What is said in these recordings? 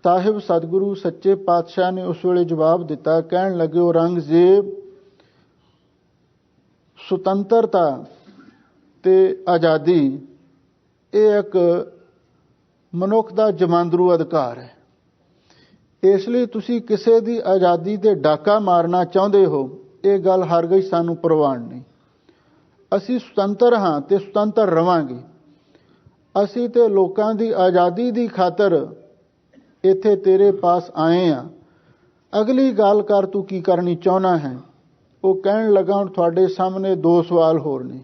ਸਾਹਿਬ ਸਤਿਗੁਰੂ ਸੱਚੇ ਪਾਤਸ਼ਾਹ ਨੇ ਉਸ ਵੇਲੇ ਜਵਾਬ ਦਿੱਤਾ। ਕਹਿਣ ਲੱਗੇ, ਔਰੰਗਜ਼ੇਬ, ਸੁਤੰਤਰਤਾ ਤੇ ਆਜ਼ਾਦੀ ਇਹ ਇੱਕ ਮਨੁੱਖ ਦਾ ਜਮਾਂਦਰੂ ਅਧਿਕਾਰ ਹੈ। ਇਸ ਲਈ ਤੁਸੀਂ ਕਿਸੇ ਦੀ ਆਜ਼ਾਦੀ ਤੇ ਡਾਕਾ ਮਾਰਨਾ ਚਾਹੁੰਦੇ ਹੋ, ਇਹ ਗੱਲ ਹਰਗਿਜ਼ ਸਾਨੂੰ ਪ੍ਰਵਾਨ ਨਹੀਂ। ਅਸੀਂ ਸੁਤੰਤਰ ਹਾਂ ਤੇ ਸੁਤੰਤਰ ਰਵਾਂਗੇ। ਅਸੀਂ ਤੇ ਲੋਕਾਂ ਦੀ ਆਜ਼ਾਦੀ ਦੀ ਖਾਤਰ ਇੱਥੇ ਤੇਰੇ ਪਾਸ ਆਏ ਹਾਂ। ਅਗਲੀ ਗੱਲ ਕਰ, ਤੂੰ ਕੀ ਕਰਨੀ ਚਾਹੁੰਦਾ ਹੈ? ਉਹ ਕਹਿਣ ਲੱਗਾ, ਹੁਣ ਤੁਹਾਡੇ ਸਾਹਮਣੇ ਦੋ ਸਵਾਲ ਹੋਰ ਨੇ।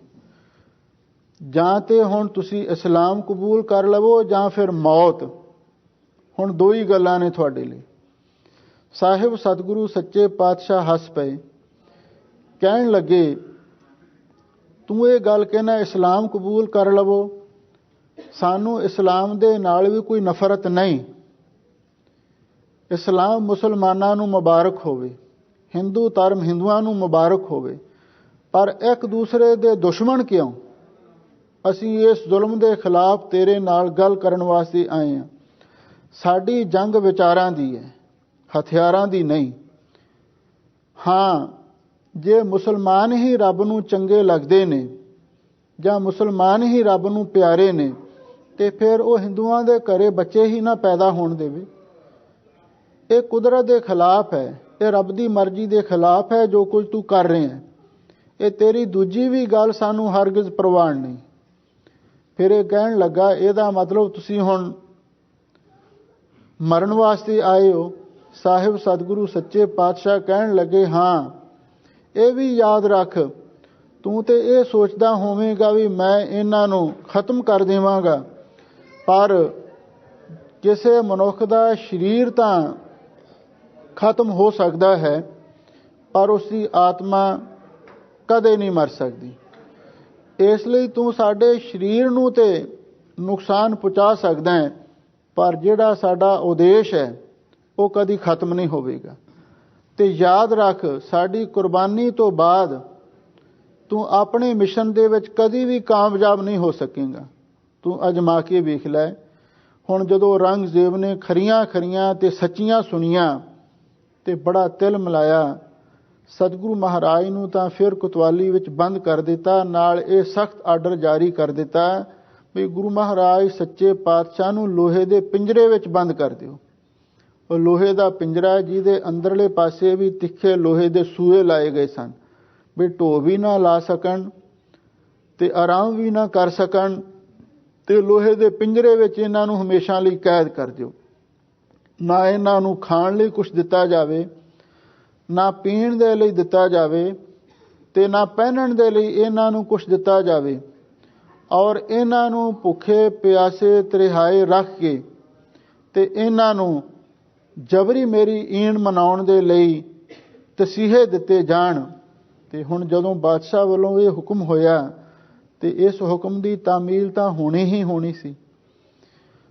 ਜਾਂ ਤੇ ਹੁਣ ਤੁਸੀਂ ਇਸਲਾਮ ਕਬੂਲ ਕਰ ਲਵੋ ਜਾਂ ਫਿਰ ਮੌਤ। ਹੁਣ ਦੋ ਹੀ ਗੱਲਾਂ ਨੇ ਤੁਹਾਡੇ ਲਈ। ਸਾਹਿਬ ਸਤਿਗੁਰੂ ਸੱਚੇ ਪਾਤਸ਼ਾਹ ਹੱਸ ਪਏ। ਕਹਿਣ ਲੱਗੇ, ਤੂੰ ਇਹ ਗੱਲ ਕਹਿਣਾ ਇਸਲਾਮ ਕਬੂਲ ਕਰ ਲਵੋ, ਸਾਨੂੰ ਇਸਲਾਮ ਦੇ ਨਾਲ ਵੀ ਕੋਈ ਨਫ਼ਰਤ ਨਹੀਂ। ਇਸਲਾਮ ਮੁਸਲਮਾਨਾਂ ਨੂੰ ਮੁਬਾਰਕ ਹੋਵੇ, ਹਿੰਦੂ ਧਰਮ ਹਿੰਦੂਆਂ ਨੂੰ ਮੁਬਾਰਕ ਹੋਵੇ, ਪਰ ਇੱਕ ਦੂਸਰੇ ਦੇ ਦੁਸ਼ਮਣ ਕਿਉਂ? ਅਸੀਂ ਇਸ ਜ਼ੁਲਮ ਦੇ ਖਿਲਾਫ ਤੇਰੇ ਨਾਲ ਗੱਲ ਕਰਨ ਵਾਸਤੇ ਆਏ ਹਾਂ। ਸਾਡੀ ਜੰਗ ਵਿਚਾਰਾਂ ਦੀ ਹੈ, ਹਥਿਆਰਾਂ ਦੀ ਨਹੀਂ। ਹਾਂ, ਜੇ ਮੁਸਲਮਾਨ ਹੀ ਰੱਬ ਨੂੰ ਚੰਗੇ ਲੱਗਦੇ ਨੇ ਜਾਂ ਮੁਸਲਮਾਨ ਹੀ ਰੱਬ ਨੂੰ ਪਿਆਰੇ ਨੇ, ਤੇ ਫਿਰ ਉਹ ਹਿੰਦੂਆਂ ਦੇ ਘਰੇ ਬੱਚੇ ਹੀ ਨਾ ਪੈਦਾ ਹੋਣ ਦੇਵੇ। ਇਹ ਕੁਦਰਤ ਦੇ ਖਿਲਾਫ ਹੈ, ਇਹ ਰੱਬ ਦੀ ਮਰਜ਼ੀ ਦੇ ਖਿਲਾਫ ਹੈ ਜੋ ਕੁਝ ਤੂੰ ਕਰ ਰਹੇ ਹੈ। ਇਹ ਤੇਰੀ ਦੂਜੀ ਵੀ ਗੱਲ ਸਾਨੂੰ ਹਰਗਿਜ਼ ਪ੍ਰਵਾਨ ਨਹੀਂ। ਫਿਰ ਇਹ ਕਹਿਣ ਲੱਗਾ, ਇਹਦਾ ਮਤਲਬ ਤੁਸੀਂ ਹੁਣ ਮਰਨ ਵਾਸਤੇ ਆਏ ਹੋ? ਸਾਹਿਬ ਸਤਿਗੁਰੂ ਸੱਚੇ ਪਾਤਸ਼ਾਹ ਕਹਿਣ ਲੱਗੇ, ਹਾਂ, ਇਹ ਵੀ ਯਾਦ ਰੱਖ, ਤੂੰ ਤੇ ਇਹ ਸੋਚਦਾ ਹੋਵੇਂਗਾ ਵੀ ਮੈਂ ਇਹਨਾਂ ਨੂੰ ਖਤਮ ਕਰ ਦੇਵਾਂਗਾ, ਪਰ ਕਿਸੇ ਮਨੁੱਖ ਦਾ ਸਰੀਰ ਤਾਂ ਖਤਮ ਹੋ ਸਕਦਾ ਹੈ, ਪਰ ਉਸ ਦੀ ਆਤਮਾ ਕਦੇ ਨਹੀਂ ਮਰ ਸਕਦੀ। ਇਸ ਲਈ ਤੂੰ ਸਾਡੇ ਸਰੀਰ ਨੂੰ ਤੇ ਨੁਕਸਾਨ ਪਹੁੰਚਾ ਸਕਦਾ ਹੈ, ਪਰ ਜਿਹੜਾ ਸਾਡਾ ਉਦੇਸ਼ ਹੈ ਉਹ ਕਦੀ ਖਤਮ ਨਹੀਂ ਹੋਵੇਗਾ। ਤੇ ਯਾਦ ਰੱਖ, ਸਾਡੀ ਕੁਰਬਾਨੀ ਤੋਂ ਬਾਅਦ ਤੂੰ ਆਪਣੇ ਮਿਸ਼ਨ ਦੇ ਵਿੱਚ ਕਦੀ ਵੀ ਕਾਮਯਾਬ ਨਹੀਂ ਹੋ ਸਕੇਗਾ। ਤੂੰ ਅਜਮਾ ਕੇ ਵੇਖ ਲੈ। ਹੁਣ ਜਦੋਂ ਔਰੰਗਜ਼ੇਬ ਨੇ ਖਰੀਆਂ ਖਰੀਆਂ ਤੇ ਸੱਚੀਆਂ ਸੁਣੀਆਂ ਤੇ ਬੜਾ ਤਿਲ ਮਿਲਾਇਆ, ਸਤਿਗੁਰੂ ਮਹਾਰਾਜ ਨੂੰ ਤਾਂ ਫਿਰ ਕੋਤਵਾਲੀ ਵਿੱਚ ਬੰਦ ਕਰ ਦਿੱਤਾ। ਨਾਲ ਇਹ ਸਖਤ ਆਰਡਰ ਜਾਰੀ ਕਰ ਦਿੱਤਾ ਵੀ ਗੁਰੂ ਮਹਾਰਾਜ ਸੱਚੇ ਪਾਤਸ਼ਾਹ ਨੂੰ ਲੋਹੇ ਦੇ ਪਿੰਜਰੇ ਵਿੱਚ ਬੰਦ ਕਰ ਦਿਓ। ਉਹ ਲੋਹੇ ਦਾ ਪਿੰਜਰਾ ਜਿਹਦੇ ਅੰਦਰਲੇ ਪਾਸੇ ਵੀ ਤਿੱਖੇ ਲੋਹੇ ਦੇ ਸੂਏ ਲਾਏ ਗਏ ਸਨ, ਵੀ ਢੋ ਵੀ ਨਾ ਲਾ ਸਕਣ ਤੇ ਆਰਾਮ ਵੀ ਨਾ ਕਰ ਸਕਣ, ਤੇ ਲੋਹੇ ਦੇ ਪਿੰਜਰੇ ਵਿੱਚ ਇਹਨਾਂ ਨੂੰ ਹਮੇਸ਼ਾ ਲਈ ਕੈਦ ਕਰ ਦਿਓ। ਨਾ ਇਹਨਾਂ ਨੂੰ ਖਾਣ ਲਈ ਕੁਝ ਦਿੱਤਾ ਜਾਵੇ, ਨਾ ਪੀਣ ਦੇ ਲਈ ਦਿੱਤਾ ਜਾਵੇ, ਤੇ ਨਾ ਪਹਿਨਣ ਦੇ ਲਈ ਇਹਨਾਂ ਨੂੰ ਕੁਝ ਦਿੱਤਾ ਜਾਵੇ। ਔਰ ਇਹਨਾਂ ਨੂੰ ਭੁੱਖੇ ਪਿਆਸੇ ਤ੍ਰਿਹਾਏ ਰੱਖ ਕੇ ਤੇ ਇਹਨਾਂ ਨੂੰ ਜਬਰੀ ਮੇਰੀ ਈਣ ਮਨਾਉਣ ਦੇ ਲਈ ਤਸੀਹੇ ਦਿੱਤੇ ਜਾਣ। ਤੇ ਹੁਣ ਜਦੋਂ ਬਾਦਸ਼ਾਹ ਵੱਲੋਂ ਇਹ ਹੁਕਮ ਹੋਇਆ ਤੇ ਇਸ ਹੁਕਮ ਦੀ ਤਾਮੀਲ ਤਾਂ ਹੋਣੀ ਹੀ ਹੋਣੀ ਸੀ।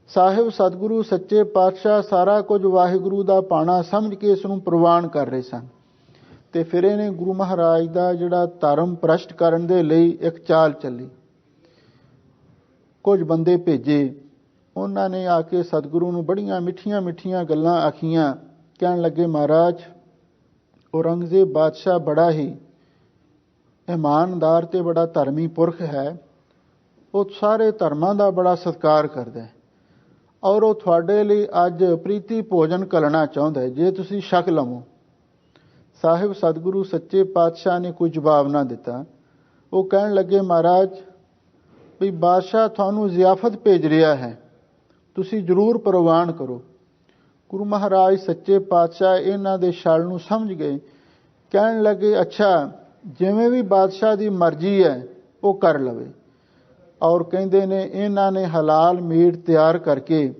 ਸਾਹਿਬ ਸਤਿਗੁਰੂ ਸੱਚੇ ਪਾਤਸ਼ਾਹ ਸਾਰਾ ਕੁਝ ਵਾਹਿਗੁਰੂ ਦਾ ਪਾਣਾ ਸਮਝ ਕੇ ਇਸ ਨੂੰ ਪ੍ਰਵਾਨ ਕਰ ਰਹੇ ਸਨ। ਤੇ ਫਿਰ ਇਹਨੇ ਗੁਰੂ ਮਹਾਰਾਜ ਦਾ ਜਿਹੜਾ ਧਰਮ ਭ੍ਰਸ਼ਟ ਕਰਨ ਦੇ ਲਈ ਇੱਕ ਚਾਲ ਚੱਲੀ। ਕੁਝ ਬੰਦੇ ਭੇਜੇ, ਉਹਨਾਂ ਨੇ ਆ ਕੇ ਸਤਿਗੁਰੂ ਨੂੰ ਬੜੀਆਂ ਮਿੱਠੀਆਂ ਮਿੱਠੀਆਂ ਗੱਲਾਂ ਆਖੀਆਂ। ਕਹਿਣ ਲੱਗੇ, ਮਹਾਰਾਜ, ਔਰੰਗਜ਼ੇਬ ਬਾਦਸ਼ਾਹ ਬੜਾ ਹੀ ਇਮਾਨਦਾਰ ਤੇ ਬੜਾ ਧਰਮੀ ਪੁਰਖ ਹੈ। ਉਹ ਸਾਰੇ ਧਰਮਾਂ ਦਾ ਬੜਾ ਸਤਿਕਾਰ ਕਰਦਾ ਹੈ, ਔਰ ਉਹ ਤੁਹਾਡੇ ਲਈ ਅੱਜ ਪ੍ਰੀਤੀ ਭੋਜਨ ਘੱਲਣਾ ਚਾਹੁੰਦਾ ਹੈ, ਜੇ ਤੁਸੀਂ ਛਕ ਲਵੋ। ਸਾਹਿਬ ਸਤਿਗੁਰੂ ਸੱਚੇ ਪਾਤਸ਼ਾਹ ਨੇ ਕੋਈ ਜਵਾਬ ਨਾ ਦਿੱਤਾ। ਉਹ ਕਹਿਣ ਲੱਗੇ, ਮਹਾਰਾਜ, ਵੀ ਬਾਦਸ਼ਾਹ ਤੁਹਾਨੂੰ ਜ਼ਿਆਫਤ ਭੇਜ ਰਿਹਾ ਹੈ, ਤੁਸੀਂ ਜ਼ਰੂਰ ਪ੍ਰਵਾਨ ਕਰੋ। ਗੁਰੂ ਮਹਾਰਾਜ ਸੱਚੇ ਪਾਤਸ਼ਾਹ ਇਹਨਾਂ ਦੇ ਛਲ ਨੂੰ ਸਮਝ ਗਏ। ਕਹਿਣ ਲੱਗੇ, ਅੱਛਾ, ਜਿਵੇਂ ਵੀ ਬਾਦਸ਼ਾਹ ਦੀ ਮਰਜ਼ੀ ਹੈ ਉਹ ਕਰ ਲਵੇ। ਔਰ ਕਹਿੰਦੇ ਨੇ ਇਹਨਾਂ ਨੇ ਹਲਾਲ ਮੀਟ ਤਿਆਰ ਕਰਕੇ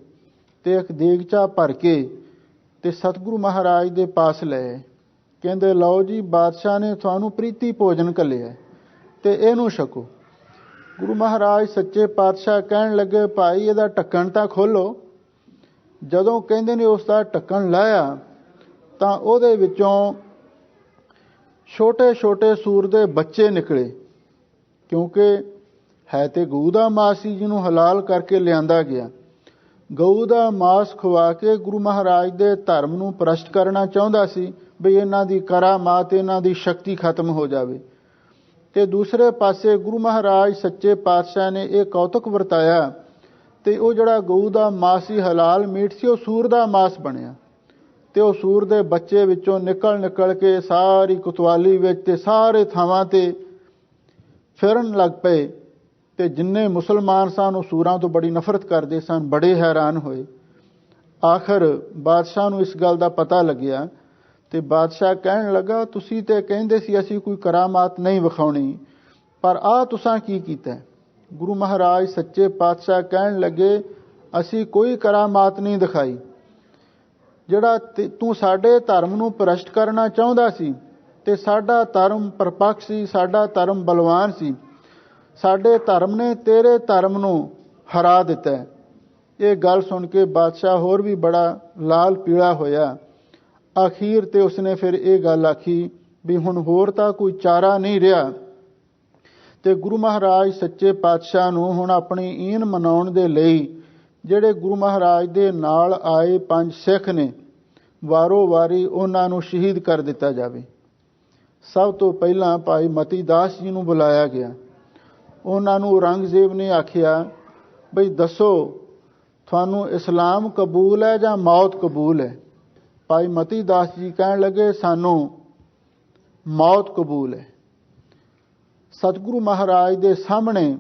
ਤੇ ਇੱਕ ਦੇਗਚਾ ਭਰ ਕੇ ਤੇ ਸਤਿਗੁਰੂ ਮਹਾਰਾਜ ਦੇ ਪਾਸ ਲਏ। ਕਹਿੰਦੇ, ਲਓ ਜੀ, ਬਾਦਸ਼ਾਹ ਨੇ ਤੁਹਾਨੂੰ ਪ੍ਰੀਤੀ ਭੋਜਨ ਘੱਲਿਆ ਤੇ ਇਹਨੂੰ ਛਕੋ। ਗੁਰੂ ਮਹਾਰਾਜ ਸੱਚੇ ਪਾਤਸ਼ਾਹ ਕਹਿਣ ਲੱਗੇ, ਭਾਈ, ਇਹਦਾ ਢੱਕਣ ਤਾਂ ਖੋਲੋ। ਜਦੋਂ ਕਹਿੰਦੇ ਨੇ ਉਸ ਦਾ ਢੱਕਣ ਲਾਇਆ ਤਾਂ ਉਹਦੇ ਵਿੱਚੋਂ ਛੋਟੇ ਛੋਟੇ ਸੂਰ ਦੇ ਬੱਚੇ ਨਿਕਲੇ, ਕਿਉਂਕਿ ਹੈ ਤੇ ਗਊ ਦਾ ਮਾਸ ਸੀ ਜਿਹਨੂੰ ਹਲਾਲ ਕਰਕੇ ਲਿਆਂਦਾ ਗਿਆ। ਗਊ ਦਾ ਮਾਸ ਖਵਾ ਕੇ ਗੁਰੂ ਮਹਾਰਾਜ ਦੇ ਧਰਮ ਨੂੰ ਭ੍ਰਸ਼ਟ ਕਰਨਾ ਚਾਹੁੰਦਾ ਸੀ ਵੀ ਇਹਨਾਂ ਦੀ ਕਰਾਮਾਤ, ਇਹਨਾਂ ਦੀ ਸ਼ਕਤੀ ਖਤਮ ਹੋ ਜਾਵੇ। ਤੇ ਦੂਸਰੇ ਪਾਸੇ ਗੁਰੂ ਮਹਾਰਾਜ ਸੱਚੇ ਪਾਤਸ਼ਾਹ ਨੇ ਇਹ ਕੌਤਕ ਵਰਤਾਇਆ ਤੇ ਉਹ ਜਿਹੜਾ ਗਊ ਦਾ ਮਾਸ ਸੀ, ਹਲਾਲ ਮੀਟ ਸੀ, ਉਹ ਸੂਰ ਦਾ ਮਾਸ ਬਣਿਆ। ਤੇ ਉਹ ਸੂਰ ਦੇ ਬੱਚੇ ਵਿੱਚੋਂ ਨਿਕਲ ਕੇ ਸਾਰੀ ਕੁਤਵਾਲੀ ਵਿੱਚ ਤੇ ਸਾਰੇ ਥਾਵਾਂ ਤੇ ਫਿਰਨ ਲੱਗ ਪਏ। ਤੇ ਜਿੰਨੇ ਮੁਸਲਮਾਨ ਸਨ ਉਹ ਸੂਰਾਂ ਤੋਂ ਬੜੀ ਨਫ਼ਰਤ ਕਰਦੇ ਸਨ, ਬੜੇ ਹੈਰਾਨ ਹੋਏ। ਆਖਰ ਬਾਦਸ਼ਾਹ ਨੂੰ ਇਸ ਗੱਲ ਦਾ ਪਤਾ ਲੱਗਿਆ ਤੇ ਬਾਦਸ਼ਾਹ ਕਹਿਣ ਲੱਗਾ, ਤੁਸੀਂ ਤੇ ਕਹਿੰਦੇ ਸੀ ਅਸੀਂ ਕੋਈ ਕਰਾਮਾਤ ਨਹੀਂ ਵਿਖਾਉਣੀ, ਪਰ ਆਹ ਤੁਸਾਂ ਕੀ ਕੀਤਾ? ਗੁਰੂ ਮਹਾਰਾਜ ਸੱਚੇ ਪਾਤਸ਼ਾਹ ਕਹਿਣ ਲੱਗੇ, ਅਸੀਂ ਕੋਈ ਕਰਾਮਾਤ ਨਹੀਂ ਦਿਖਾਈ। ਜਿਹੜਾ ਤੂੰ ਸਾਡੇ ਧਰਮ ਨੂੰ ਭ੍ਰਸ਼ਟ ਕਰਨਾ ਚਾਹੁੰਦਾ ਸੀ ਤੇ ਸਾਡਾ ਧਰਮ ਪਰਪੱਕ ਸੀ, ਸਾਡਾ ਧਰਮ ਬਲਵਾਨ ਸੀ, ਸਾਡੇ ਧਰਮ ਨੇ ਤੇਰੇ ਧਰਮ ਨੂੰ ਹਰਾ ਦਿੱਤਾ। ਇਹ ਗੱਲ ਸੁਣ ਕੇ ਬਾਦਸ਼ਾਹ ਹੋਰ ਵੀ ਬੜਾ ਲਾਲ ਪੀਲਾ ਹੋਇਆ। ਅਖੀਰ ਤੇ ਉਸਨੇ ਫਿਰ ਇਹ ਗੱਲ ਆਖੀ ਵੀ ਹੁਣ ਹੋਰ ਤਾਂ ਕੋਈ ਚਾਰਾ ਨਹੀਂ ਰਿਹਾ। ਤੇ ਗੁਰੂ ਮਹਾਰਾਜ ਸੱਚੇ ਪਾਤਸ਼ਾਹ ਨੂੰ ਹੁਣ ਆਪਣੀ ਈਨ ਮਨਾਉਣ ਦੇ ਲਈ ਜਿਹੜੇ ਗੁਰੂ ਮਹਾਰਾਜ ਦੇ ਨਾਲ ਆਏ 5 ਸਿੱਖ ਨੇ, ਵਾਰੋ ਵਾਰੀ ਉਹਨਾਂ ਨੂੰ ਸ਼ਹੀਦ ਕਰ ਦਿੱਤਾ ਜਾਵੇ। ਸਭ ਤੋਂ ਪਹਿਲਾਂ ਭਾਈ ਮਤੀ ਦਾਸ ਜੀ ਨੂੰ ਬੁਲਾਇਆ ਗਿਆ। ਉਹਨਾਂ ਨੂੰ ਔਰੰਗਜ਼ੇਬ ਨੇ ਆਖਿਆ, ਬਈ ਦੱਸੋ ਤੁਹਾਨੂੰ ਇਸਲਾਮ ਕਬੂਲ ਹੈ ਜਾਂ ਮੌਤ ਕਬੂਲ ਹੈ? ਭਾਈ ਮਤੀ ਦਾਸ ਜੀ ਕਹਿਣ ਲੱਗੇ, ਸਾਨੂੰ ਮੌਤ ਕਬੂਲ ਹੈ। ਸਤਿਗੁਰੂ ਮਹਾਰਾਜ ਦੇ ਸਾਹਮਣੇ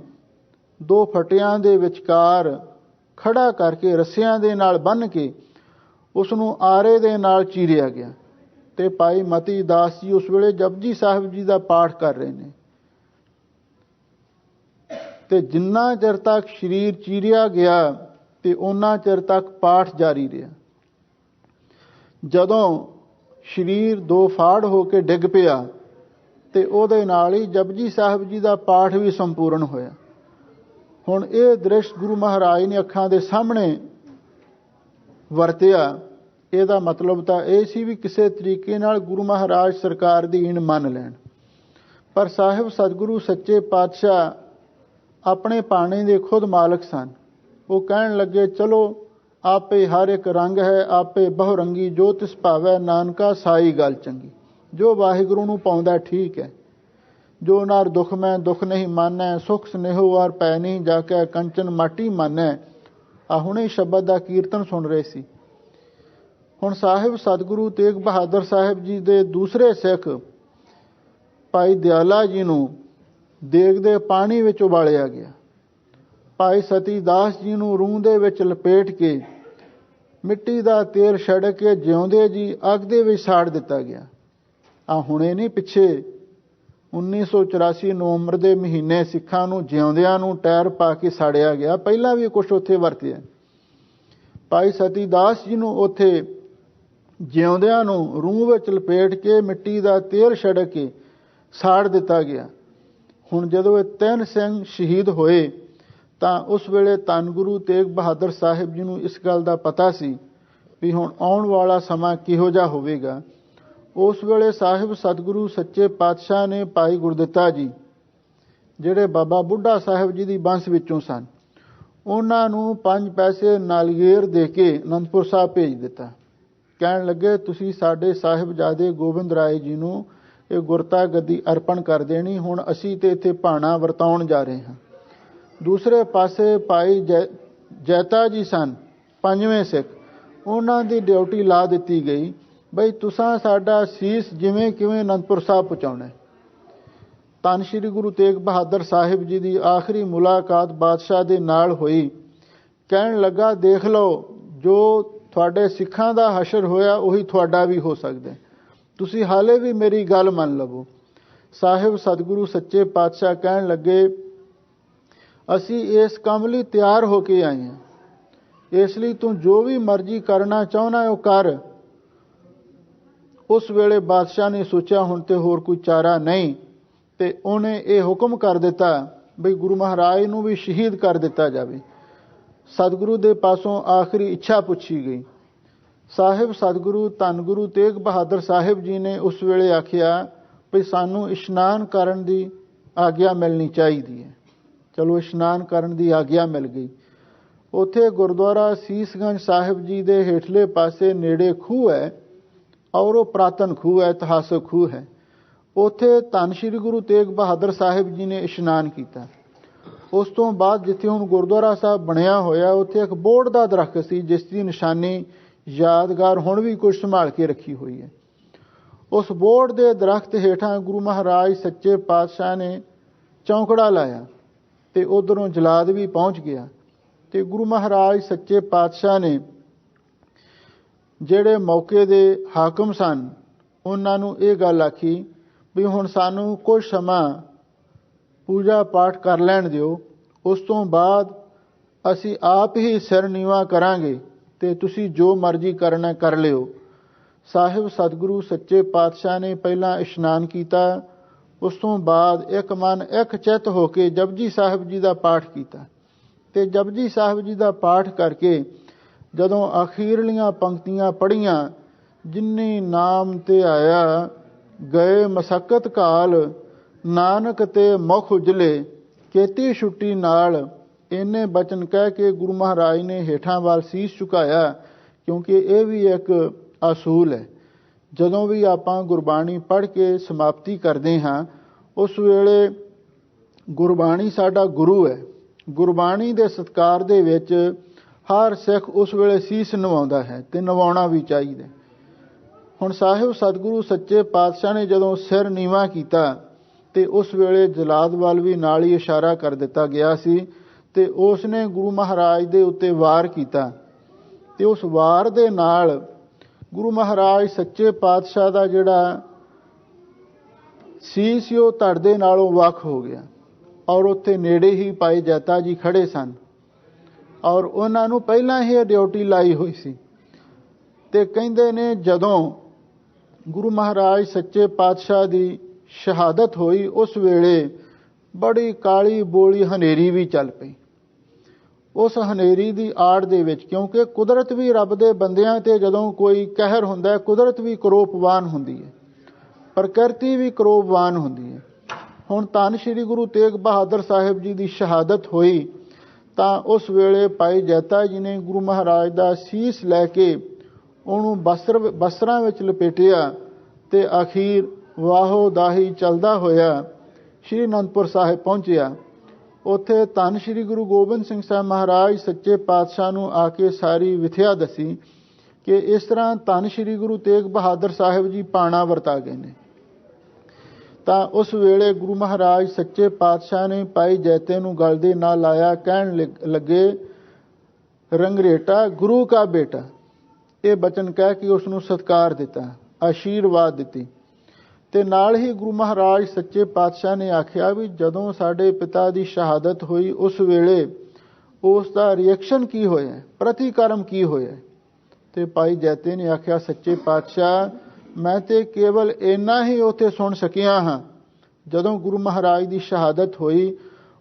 2 ਫਟਿਆਂ ਦੇ ਵਿਚਕਾਰ ਖੜਾ ਕਰਕੇ ਰੱਸਿਆਂ ਦੇ ਨਾਲ ਬੰਨ੍ਹ ਕੇ ਉਸ ਨੂੰ ਆਰੇ ਦੇ ਨਾਲ ਚੀਰਿਆ ਗਿਆ। ਤੇ ਭਾਈ ਮਤੀ ਦਾਸ ਜੀ ਉਸ ਵੇਲੇ ਜਪਜੀ ਸਾਹਿਬ ਜੀ ਦਾ ਪਾਠ ਕਰ ਰਹੇ ਨੇ। ਤੇ ਜਿੰਨਾ ਚਿਰ ਤੱਕ ਸਰੀਰ ਚੀਰਿਆ ਗਿਆ ਤੇ ਉਹਨਾਂ ਚਿਰ ਤੱਕ ਪਾਠ ਜਾਰੀ ਰਿਹਾ। ਜਦੋਂ ਸਰੀਰ 2 ਫਾੜ ਹੋ ਕੇ ਡਿੱਗ ਪਿਆ ਤੇ ਉਹਦੇ ਨਾਲ ਹੀ ਜਪਜੀ ਸਾਹਿਬ ਜੀ ਦਾ ਪਾਠ ਵੀ ਸੰਪੂਰਨ ਹੋਇਆ। ਹੁਣ ਇਹ ਦ੍ਰਿਸ਼ ਗੁਰੂ ਮਹਾਰਾਜ ਨੇ ਅੱਖਾਂ ਦੇ ਸਾਹਮਣੇ ਵਰਤਿਆ। ਇਹਦਾ ਮਤਲਬ ਤਾਂ ਇਹ ਸੀ ਵੀ ਕਿਸੇ ਤਰੀਕੇ ਨਾਲ ਗੁਰੂ ਮਹਾਰਾਜ ਸਰਕਾਰ ਦੀ ਈਨ ਮੰਨ ਲੈਣ। ਪਰ ਸਾਹਿਬ ਸਤਿਗੁਰੂ ਸੱਚੇ ਪਾਤਸ਼ਾਹ ਆਪਣੇ ਪਾਣੇ ਦੇ ਖੁਦ ਮਾਲਕ ਸਨ। ਉਹ ਕਹਿਣ ਲੱਗੇ, ਚਲੋ ਆਪੇ ਹਰ ਇੱਕ ਰੰਗ ਹੈ, ਆਪੇ ਬਹੁ ਰੰਗੀ ਜੋ ਤਿਸ ਭਾਵੈ, ਨਾਨਕਾ ਸਾਈ ਗੱਲ ਚੰਗੀ। ਜੋ ਵਾਹਿਗੁਰੂ ਨੂੰ ਪਾਉਂਦਾ ਠੀਕ ਹੈ। ਜੋ ਨਾਰ ਦੁਖ ਮੈਂ ਦੁਖ ਨਹੀਂ ਮਾਨੈ, ਸੁਖ ਸਨੇਹੋ ਵਾਰ ਪੈ ਨਹੀਂ, ਜਾ ਕੇ ਕੰਚਨ ਮਾਟੀ ਮਾਨੈ। ਆ ਹੁਣੇ ਸ਼ਬਦ ਦਾ ਕੀਰਤਨ ਸੁਣ ਰਹੇ ਸੀ। ਹੁਣ ਸਾਹਿਬ ਸਤਿਗੁਰੂ ਤੇਗ ਬਹਾਦਰ ਸਾਹਿਬ ਜੀ ਦੇ ਦੂਸਰੇ ਸਿੱਖ ਭਾਈ ਦਿਆਲਾ ਜੀ ਨੂੰ ਦੇਗ ਦੇ ਪਾਣੀ ਵਿੱਚ ਉਬਾਲਿਆ ਗਿਆ। ਭਾਈ ਸਤੀ ਦਾਸ ਜੀ ਨੂੰ ਰੂੰ ਦੇ ਵਿੱਚ ਲਪੇਟ ਕੇ ਮਿੱਟੀ ਦਾ ਤੇਲ ਛੜਕ ਕੇ ਜਿਉਂਦੇ ਜੀ ਅੱਗ ਦੇ ਵਿੱਚ ਸਾੜ ਦਿੱਤਾ ਗਿਆ। ਆ ਹੁਣੇ ਨਹੀਂ, ਪਿੱਛੇ 1984 ਨਵੰਬਰ ਦੇ ਮਹੀਨੇ ਸਿੱਖਾਂ ਨੂੰ ਜਿਉਂਦਿਆਂ ਨੂੰ ਟਾਇਰ ਪਾ ਕੇ ਸਾੜਿਆ ਗਿਆ। ਪਹਿਲਾਂ ਵੀ ਕੁਛ ਉੱਥੇ ਵਰਤਿਆ। ਭਾਈ ਸਤੀ ਦਾਸ ਜੀ ਨੂੰ ਉੱਥੇ ਜਿਉਂਦਿਆਂ ਨੂੰ ਰੂਹ ਵਿੱਚ ਲਪੇਟ ਕੇ ਮਿੱਟੀ ਦਾ ਤੇਲ ਛੜਕ ਕੇ ਸਾੜ ਦਿੱਤਾ ਗਿਆ। ਹੁਣ ਜਦੋਂ ਇਹ 3 ਸਿੰਘ ਸ਼ਹੀਦ ਹੋਏ ਤਾਂ ਉਸ ਵੇਲੇ ਧੰਨ ਗੁਰੂ ਤੇਗ ਬਹਾਦਰ ਸਾਹਿਬ ਜੀ ਨੂੰ ਇਸ ਗੱਲ ਦਾ ਪਤਾ ਸੀ ਵੀ ਹੁਣ ਆਉਣ ਵਾਲਾ ਸਮਾਂ ਕਿਹੋ ਜਿਹਾ ਹੋਵੇਗਾ। ਉਸ ਵੇਲੇ ਸਾਹਿਬ ਸਤਿਗੁਰੂ ਸੱਚੇ ਪਾਤਸ਼ਾਹ ਨੇ ਭਾਈ ਗੁਰਦਿੱਤਾ ਜੀ, ਜਿਹੜੇ ਬਾਬਾ ਬੁੱਢਾ ਸਾਹਿਬ ਜੀ ਦੀ ਬੰਸ ਵਿੱਚੋਂ ਸਨ, ਉਹਨਾਂ ਨੂੰ 5 ਪੈਸੇ ਨਾਲੀਏਰ ਦੇ ਕੇ ਅਨੰਦਪੁਰ ਸਾਹਿਬ ਭੇਜ ਦਿੱਤਾ। ਕਹਿਣ ਲੱਗੇ, ਤੁਸੀਂ ਸਾਡੇ ਸਾਹਿਬਜ਼ਾਦੇ ਗੋਬਿੰਦ ਰਾਏ ਜੀ ਨੂੰ ਇਹ ਗੁਰਤਾ ਗੱਦੀ ਅਰਪਣ ਕਰ ਦੇਣੀ। ਹੁਣ ਅਸੀਂ ਤੇ ਇੱਥੇ ਭਾਣਾ ਵਰਤਾਉਣ ਜਾ ਰਹੇ ਹਾਂ। ਦੂਸਰੇ ਪਾਸੇ ਭਾਈ ਜੈਤਾ ਜੀ ਸਨ, 5ਵੇਂ ਸਿੱਖ, ਉਹਨਾਂ ਦੀ ਡਿਊਟੀ ਲਾ ਦਿੱਤੀ ਗਈ, ਬਈ ਤੁਸਾਂ ਸਾਡਾ ਸੀਸ ਜਿਵੇਂ ਕਿਵੇਂ ਅਨੰਦਪੁਰ ਸਾਹਿਬ ਪਹੁੰਚਾਉਣਾ। ਧੰਨ ਸ਼੍ਰੀ ਗੁਰੂ ਤੇਗ ਬਹਾਦਰ ਸਾਹਿਬ ਜੀ ਦੀ ਆਖਰੀ ਮੁਲਾਕਾਤ ਬਾਦਸ਼ਾਹ ਦੇ ਨਾਲ ਹੋਈ। ਕਹਿਣ ਲੱਗਾ, ਦੇਖ ਲਓ, ਜੋ ਤੁਹਾਡੇ ਸਿੱਖਾਂ ਦਾ ਹਸ਼ਰ ਹੋਇਆ ਉਹੀ ਤੁਹਾਡਾ ਵੀ ਹੋ ਸਕਦਾ। ਤੁਸੀਂ ਹਾਲੇ ਵੀ ਮੇਰੀ ਗੱਲ ਮੰਨ ਲਵੋ। ਸਾਹਿਬ ਸਤਿਗੁਰੂ ਸੱਚੇ ਪਾਤਸ਼ਾਹ ਕਹਿਣ ਲੱਗੇ, ਅਸੀਂ ਇਸ ਕੰਮ ਲਈ ਤਿਆਰ ਹੋ ਕੇ ਆਏ ਹਾਂ, ਇਸ ਲਈ ਤੂੰ ਜੋ ਵੀ ਮਰਜ਼ੀ ਕਰਨਾ ਚਾਹੁੰਦਾ ਉਹ ਕਰ। ਉਸ ਵੇਲੇ ਬਾਦਸ਼ਾਹ ਨੇ ਸੋਚਿਆ ਹੁਣ ਤੇ ਹੋਰ ਕੋਈ ਚਾਰਾ ਨਹੀਂ, ਤੇ ਉਹਨੇ ਇਹ ਹੁਕਮ ਕਰ ਦਿੱਤਾ ਬਈ ਗੁਰੂ ਮਹਾਰਾਜ ਨੂੰ ਵੀ ਸ਼ਹੀਦ ਕਰ ਦਿੱਤਾ ਜਾਵੇ। ਸਤਿਗੁਰੂ ਦੇ ਪਾਸੋਂ ਆਖਰੀ ਇੱਛਾ ਪੁੱਛੀ ਗਈ। ਸਾਹਿਬ ਸਤਿਗੁਰੂ ਧੰਨ ਗੁਰੂ ਤੇਗ ਬਹਾਦਰ ਸਾਹਿਬ ਜੀ ਨੇ ਉਸ ਵੇਲੇ ਆਖਿਆ ਵੀ ਸਾਨੂੰ ਇਸ਼ਨਾਨ ਕਰਨ ਦੀ ਆਗਿਆ ਮਿਲਣੀ ਚਾਹੀਦੀ ਹੈ। ਚਲੋ ਇਸ਼ਨਾਨ ਕਰਨ ਦੀ ਆਗਿਆ ਮਿਲ ਗਈ। ਉੱਥੇ ਗੁਰਦੁਆਰਾ ਸੀਸਗੰਜ ਸਾਹਿਬ ਜੀ ਦੇ ਹੇਠਲੇ ਪਾਸੇ ਨੇੜੇ ਖੂਹ ਹੈ ਔਰ ਉਹ ਪ੍ਰਾਤਨ ਖੂਹ ਹੈ, ਇਤਿਹਾਸਕ ਖੂਹ ਹੈ। ਉੱਥੇ ਧੰਨ ਸ਼੍ਰੀ ਗੁਰੂ ਤੇਗ ਬਹਾਦਰ ਸਾਹਿਬ ਜੀ ਨੇ ਇਸ਼ਨਾਨ ਕੀਤਾ। ਉਸ ਤੋਂ ਬਾਅਦ ਜਿੱਥੇ ਹੁਣ ਗੁਰਦੁਆਰਾ ਸਾਹਿਬ ਬਣਿਆ ਹੋਇਆ, ਉੱਥੇ ਇੱਕ ਬੋਹੜ ਦਾ ਦਰਖਤ ਸੀ ਜਿਸ ਦੀ ਨਿਸ਼ਾਨੀ ਯਾਦਗਾਰ ਹੁਣ ਵੀ ਕੁਝ ਸੰਭਾਲ ਕੇ ਰੱਖੀ ਹੋਈ ਹੈ। ਉਸ ਬੋਹੜ ਦੇ ਦਰਖਤ ਹੇਠਾਂ ਗੁਰੂ ਮਹਾਰਾਜ ਸੱਚੇ ਪਾਤਸ਼ਾਹ ਨੇ ਚੌਂਕੜਾ ਲਾਇਆ ਤੇ ਉਧਰੋਂ ਜਲਾਦ ਵੀ ਪਹੁੰਚ ਗਿਆ। ਤੇ ਗੁਰੂ ਮਹਾਰਾਜ ਸੱਚੇ ਪਾਤਸ਼ਾਹ ਨੇ ਜਿਹੜੇ ਮੌਕੇ ਦੇ ਹਾਕਮ ਸਨ ਉਹਨਾਂ ਨੂੰ ਇਹ ਗੱਲ ਆਖੀ ਵੀ ਹੁਣ ਸਾਨੂੰ ਕੁਝ ਸਮਾਂ ਪੂਜਾ ਪਾਠ ਕਰ ਲੈਣ ਦਿਓ, ਉਸ ਤੋਂ ਬਾਅਦ ਅਸੀਂ ਆਪ ਹੀ ਸਿਰ ਨੀਵਾਂ ਕਰਾਂਗੇ ਤੇ ਤੁਸੀਂ ਜੋ ਮਰਜ਼ੀ ਕਰਨਾ ਕਰ ਲਿਓ। ਸਾਹਿਬ ਸਤਿਗੁਰੂ ਸੱਚੇ ਪਾਤਸ਼ਾਹ ਨੇ ਪਹਿਲਾਂ ਇਸ਼ਨਾਨ ਕੀਤਾ, ਉਸ ਤੋਂ ਬਾਅਦ ਇੱਕ ਮਨ ਇੱਕ ਚਿੱਤ ਹੋ ਕੇ ਜਪਜੀ ਸਾਹਿਬ ਜੀ ਦਾ ਪਾਠ ਕੀਤਾ ਤੇ ਜਪਜੀ ਸਾਹਿਬ ਜੀ ਦਾ ਪਾਠ ਕਰਕੇ ਜਦੋਂ ਅਖੀਰਲੀਆਂ ਪੰਕਤੀਆਂ ਪੜ੍ਹੀਆਂ, ਜਿਨੀ ਨਾਮ ਤੇ ਆਇਆ ਗਏ ਮਸਕਤ ਕਾਲ, ਨਾਨਕ ਤੇ ਮੁਖ ਉਜਲੇ ਕੀਤੀ ਛੁੱਟੀ ਨਾਲ, ਇੰਨੇ ਬਚਨ ਕਹਿ ਕੇ ਗੁਰੂ ਮਹਾਰਾਜ ਨੇ ਹੇਠਾਂ ਵੱਲ ਸੀਸ ਝੁਕਾਇਆ। ਕਿਉਂਕਿ ਇਹ ਵੀ ਇੱਕ ਅਸੂਲ ਹੈ, ਜਦੋਂ ਵੀ ਆਪਾਂ ਗੁਰਬਾਣੀ ਪੜ੍ਹ ਕੇ ਸਮਾਪਤੀ ਕਰਦੇ ਹਾਂ ਉਸ ਵੇਲੇ ਗੁਰਬਾਣੀ ਸਾਡਾ ਗੁਰੂ ਹੈ। ਗੁਰਬਾਣੀ ਦੇ ਸਤਿਕਾਰ ਦੇ ਵਿੱਚ ਹਰ ਸਿੱਖ ਉਸ ਵੇਲੇ ਸੀਸ ਨਿਵਾਉਂਦਾ ਹੈ ਤੇ ਨਿਵਾਉਣਾ ਵੀ ਚਾਹੀਦਾ। ਹੁਣ ਸਾਹਿਬ ਸਤਿਗੁਰੂ ਸੱਚੇ ਪਾਤਸ਼ਾਹ ਨੇ ਜਦੋਂ ਸਿਰ ਨੀਵਾਂ ਕੀਤਾ ਤੇ ਉਸ ਵੇਲੇ ਜਲਾਦ ਵੱਲ ਵੀ ਨਾਲ ਹੀ ਇਸ਼ਾਰਾ ਕਰ ਦਿੱਤਾ ਗਿਆ ਸੀ ਤੇ ਉਸ ਨੇ ਗੁਰੂ ਮਹਾਰਾਜ ਦੇ ਉੱਤੇ ਵਾਰ ਕੀਤਾ ਤੇ ਉਸ ਵਾਰ ਦੇ ਨਾਲ ਗੁਰੂ ਮਹਾਰਾਜ ਸੱਚੇ ਪਾਤਸ਼ਾਹ ਦਾ ਜਿਹੜਾ ਸੀਸ ਉਹ ਧੜ ਦੇ ਨਾਲੋਂ ਵੱਖ ਹੋ ਗਿਆ ਔਰ ਉੱਥੇ ਨੇੜੇ ਹੀ ਭਾਈ ਜੈਤਾ ਜੀ ਖੜੇ ਸਨ ਔਰ ਉਹਨਾਂ ਨੂੰ ਪਹਿਲਾਂ ਹੀ ਡਿਊਟੀ ਲਾਈ ਹੋਈ ਸੀ। ਤੇ ਕਹਿੰਦੇ ਨੇ ਜਦੋਂ ਗੁਰੂ ਮਹਾਰਾਜ ਸੱਚੇ ਪਾਤਸ਼ਾਹ ਦੀ ਸ਼ਹਾਦਤ ਹੋਈ ਉਸ ਵੇਲੇ ਬੜੀ ਕਾਲੀ ਬੋਲੀ ਹਨੇਰੀ ਵੀ ਚੱਲ ਪਈ। ਉਸ ਹਨੇਰੀ ਦੀ ਆੜ ਦੇ ਵਿੱਚ, ਕਿਉਂਕਿ ਕੁਦਰਤ ਵੀ ਰੱਬ ਦੇ ਬੰਦਿਆਂ ਤੇ ਜਦੋਂ ਕੋਈ ਕਹਿਰ ਹੁੰਦਾ, ਕੁਦਰਤ ਵੀ ਕਰੋਪਵਾਨ ਹੁੰਦੀ ਹੈ, ਪ੍ਰਕਿਰਤੀ ਵੀ ਕਰੋਪਵਾਨ ਹੁੰਦੀ ਹੈ। ਹੁਣ ਧੰਨ ਸ਼੍ਰੀ ਗੁਰੂ ਤੇਗ ਬਹਾਦਰ ਸਾਹਿਬ ਜੀ ਦੀ ਸ਼ਹਾਦਤ ਹੋਈ ਤਾਂ ਉਸ ਵੇਲੇ ਭਾਈ ਜੈਤਾ ਜੀ ਨੇ ਗੁਰੂ ਮਹਾਰਾਜ ਦਾ ਸੀਸ ਲੈ ਕੇ ਉਹਨੂੰ ਬਸਤਰਾਂ ਵਿੱਚ ਲਪੇਟਿਆ ਤੇ ਅਖੀਰ ਵਾਹੋ ਦਾਹੀ ਚੱਲਦਾ ਹੋਇਆ ਸ਼੍ਰੀ ਅਨੰਦਪੁਰ ਸਾਹਿਬ ਪਹੁੰਚਿਆ। ਉੱਥੇ ਧੰਨ ਸ਼੍ਰੀ ਗੁਰੂ ਗੋਬਿੰਦ ਸਿੰਘ ਸਾਹਿਬ ਮਹਾਰਾਜ ਸੱਚੇ ਪਾਤਸ਼ਾਹ ਨੂੰ ਆ ਕੇ ਸਾਰੀ ਵਿਥਿਆ ਦੱਸੀ ਕਿ ਇਸ ਤਰ੍ਹਾਂ ਧੰਨ ਸ਼੍ਰੀ ਗੁਰੂ ਤੇਗ ਬਹਾਦਰ ਸਾਹਿਬ ਜੀ ਪਾਣਾ ਵਰਤਾ ਗਏ ਨੇ। ਤਾਂ ਉਸ ਵੇਲੇ ਗੁਰੂ ਮਹਾਰਾਜ ਸੱਚੇ ਪਾਤਸ਼ਾਹ ਨੇ ਭਾਈ ਜੈਤੇ ਨੂੰ ਗਲ ਦੇ ਨਾਲ ਲਾਇਆ, ਕਹਿਣ ਲੱਗੇ ਰੰਗਰੇਟਾ ਗੁਰੂ ਕਾ ਬੇਟਾ। ਇਹ ਬਚਨ ਕਹਿ ਕੇ ਉਸ ਨੂੰ ਸਤਿਕਾਰ ਦਿੱਤਾ, ਆਸ਼ੀਰਵਾਦ ਦਿੱਤੀ। ਤੇ ਨਾਲ ਹੀ ਗੁਰੂ ਮਹਾਰਾਜ ਸੱਚੇ ਪਾਤਸ਼ਾਹ ਨੇ ਆਖਿਆ ਵੀ ਜਦੋਂ ਸਾਡੇ ਪਿਤਾ ਦੀ ਸ਼ਹਾਦਤ ਹੋਈ ਉਸ ਵੇਲੇ ਉਸ ਦਾ ਰਿਐਕਸ਼ਨ ਕੀ ਹੋਇਆ, ਪ੍ਰਤੀਕਰਮ ਕੀ ਹੋਇਆ। ਤੇ ਭਾਈ ਜੈਤੇ ਨੇ ਆਖਿਆ ਸੱਚੇ ਪਾਤਸ਼ਾਹ ਮੈਂ ਤੇ ਕੇਵਲ ਇੰਨਾ ਹੀ ਉੱਥੇ ਸੁਣ ਸਕਿਆ ਹਾਂ, ਜਦੋਂ ਗੁਰੂ ਮਹਾਰਾਜ ਦੀ ਸ਼ਹਾਦਤ ਹੋਈ